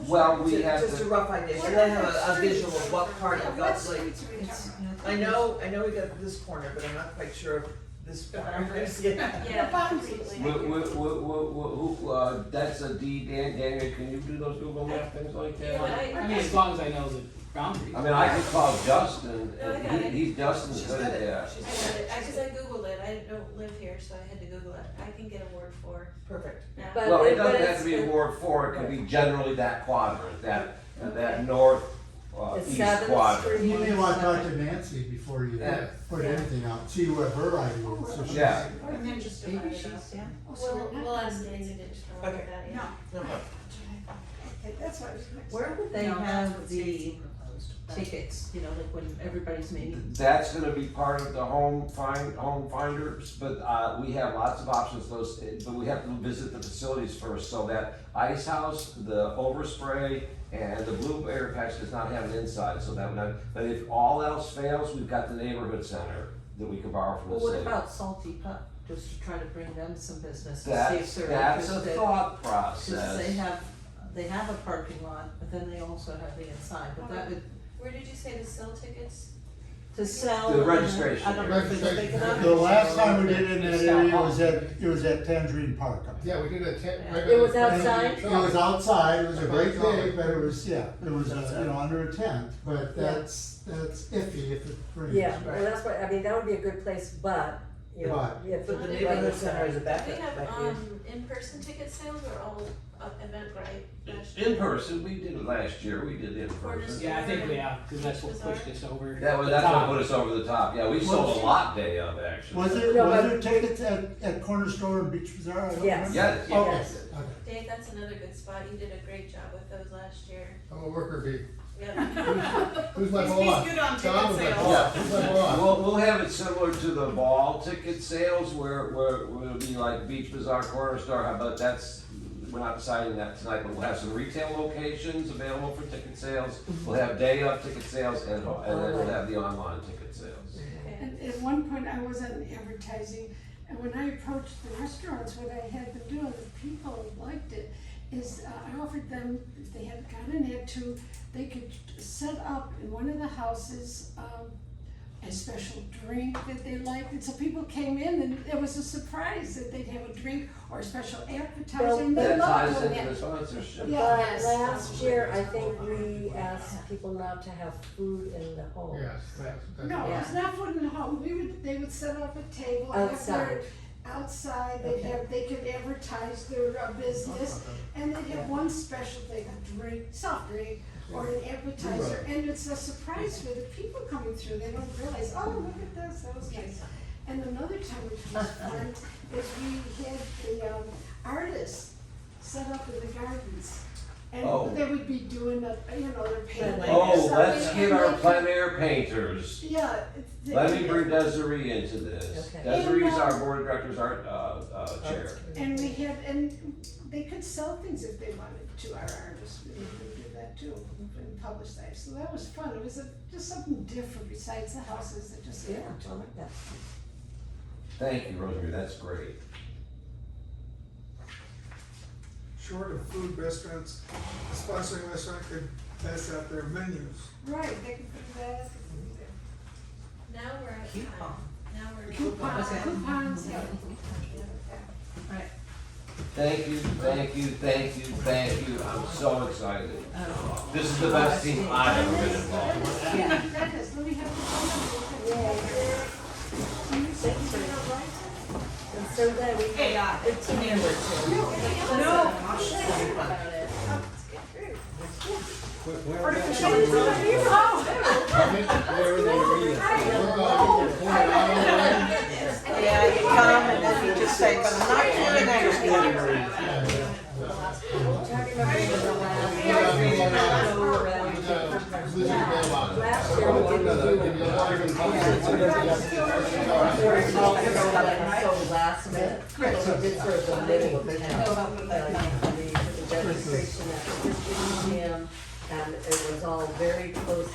Well, we have Just a to, rough idea, so they have a visual of what part Yeah, of what God's Lake. streets are we talking about? I know we got this corner, but I'm not quite sure if this corner is, yeah. Yeah, boundaries. absolutely. who, that's a D, Daniel, can you do those Google Map things like Yeah, that? but I mean, as long as I know the boundaries. I mean, I could call Justin, No, I got and it. Justin's She's good got at it. that. She's I got it, cause I Googled it, I don't live here, so I had to Google it, I can get a word for Perfect. that. But Well, it but doesn't have it's- to be a Ward 4, it could be generally that quadrant, that north, It's east 7th quadrant. Street. You may want to talk to Nancy before you Yeah. put anything out, see what her idea is. So she's- Yeah. I'm interested Maybe in she's, it. yeah. We'll ask Nancy to just look Okay. at that, yeah. No. No problem. Okay, that's what I was gonna say. Where would they No, that's have what the Stacy proposed. tickets, you know, like when everybody's meeting. That's gonna be part of the home finders, but, we have lots of options, but we have to visit the facilities first, so that ice house, the overspray, and the blueberry patch does not have an inside, so that would not, but if all else fails, we've got the neighborhood center that we can borrow from the Well, what city. about Salty Pup, just to try to bring them some business, to see That's, if they're interested? that's a thought Cause process. they have a parking lot, but then they also have the inside, but that would, Where did you say to sell tickets? to sell. The registration I don't know if it's big Registration. enough. The last time we did it in that area was at Tangerine Park. Yeah, we did a tent. It was outside? It was outside, it was a great day, but it was, it was, under a tent, but that's iffy if it rains. Yeah, well, that's what, I mean, that would be a good place, but, you know, But- if. But the neighborhood center is a Do backup. we have, back here. in-person ticket sales or all Eventbrite? In person, we did it last year, we did in person. Yeah, I think we have, cause that's what pushed us over. That's what put us over the top, yeah, we sold a lot day of, actually. Was there tickets at Corner Store and Beach Bazaar? I don't Yes. remember. Yeah, Okay. Yes. Okay. Dave, that's another good spot, you did a great job with those last year. I'm a worker bee. Yeah. Who's my He's boss? good on ticket Tom is my sales. boss. Who's my boss? We'll have it similar to the ball ticket sales where it'll be like Beach Bazaar, Corner Store, but we're not deciding that tonight, but we'll have some retail locations available for ticket sales. We'll have day of ticket sales and then we'll have the online ticket sales. And at one point, I was on advertising, and when I approached the restaurants, what I had them do, and the people liked it, is I offered them, if they had gotten an ad to, they could set up in one of the houses, a special drink that they liked, and so people came in, and it was a surprise that they'd have a drink or a special appetizer, and they That loved ties doing into the that. sponsorship. Yeah. But last year, I think we asked people not to have food in the home. Yes. No, Yeah. it's not food in the home, they would set up a table. Outside. Outside, they could advertise their business, and they'd have one special thing, a drink, soft drink, or an appetizer, and it's a surprise for the people coming through, they don't realize, oh, look at this, that was nice. And another time which was fun, is we had the artists set up in the gardens. Oh. And they would be doing, their painting. Oh, or let's something, get and our they plein air painters. could- Yeah. Let me bring Desiree into this. Okay. Desiree's our board of directors, art chair. And they could sell things if they wanted to, our artists, we could do that too, and publicize, so that was fun, it was just something different besides the houses that just. Yeah, I like that. Thank you, Rosemary, that's great. Short of food, restaurants, sponsoring restaurant could pass out their menus. Right, they could do that, Now we're at Coupon. time. Now we're. coupons, yeah. Thank you, thank you, thank you, thank you, I'm so excited. This is the best team I've ever been involved with. Yeah. Dennis, let me have the. Thanks for And so then we Hey, have 15 members here. No, I'll show you. Yeah, you come and then you just say, but I'm not doing that. Last year we didn't do so last minute, so we did sort of the middle of the town. The demonstration at the History Museum, and it was all very close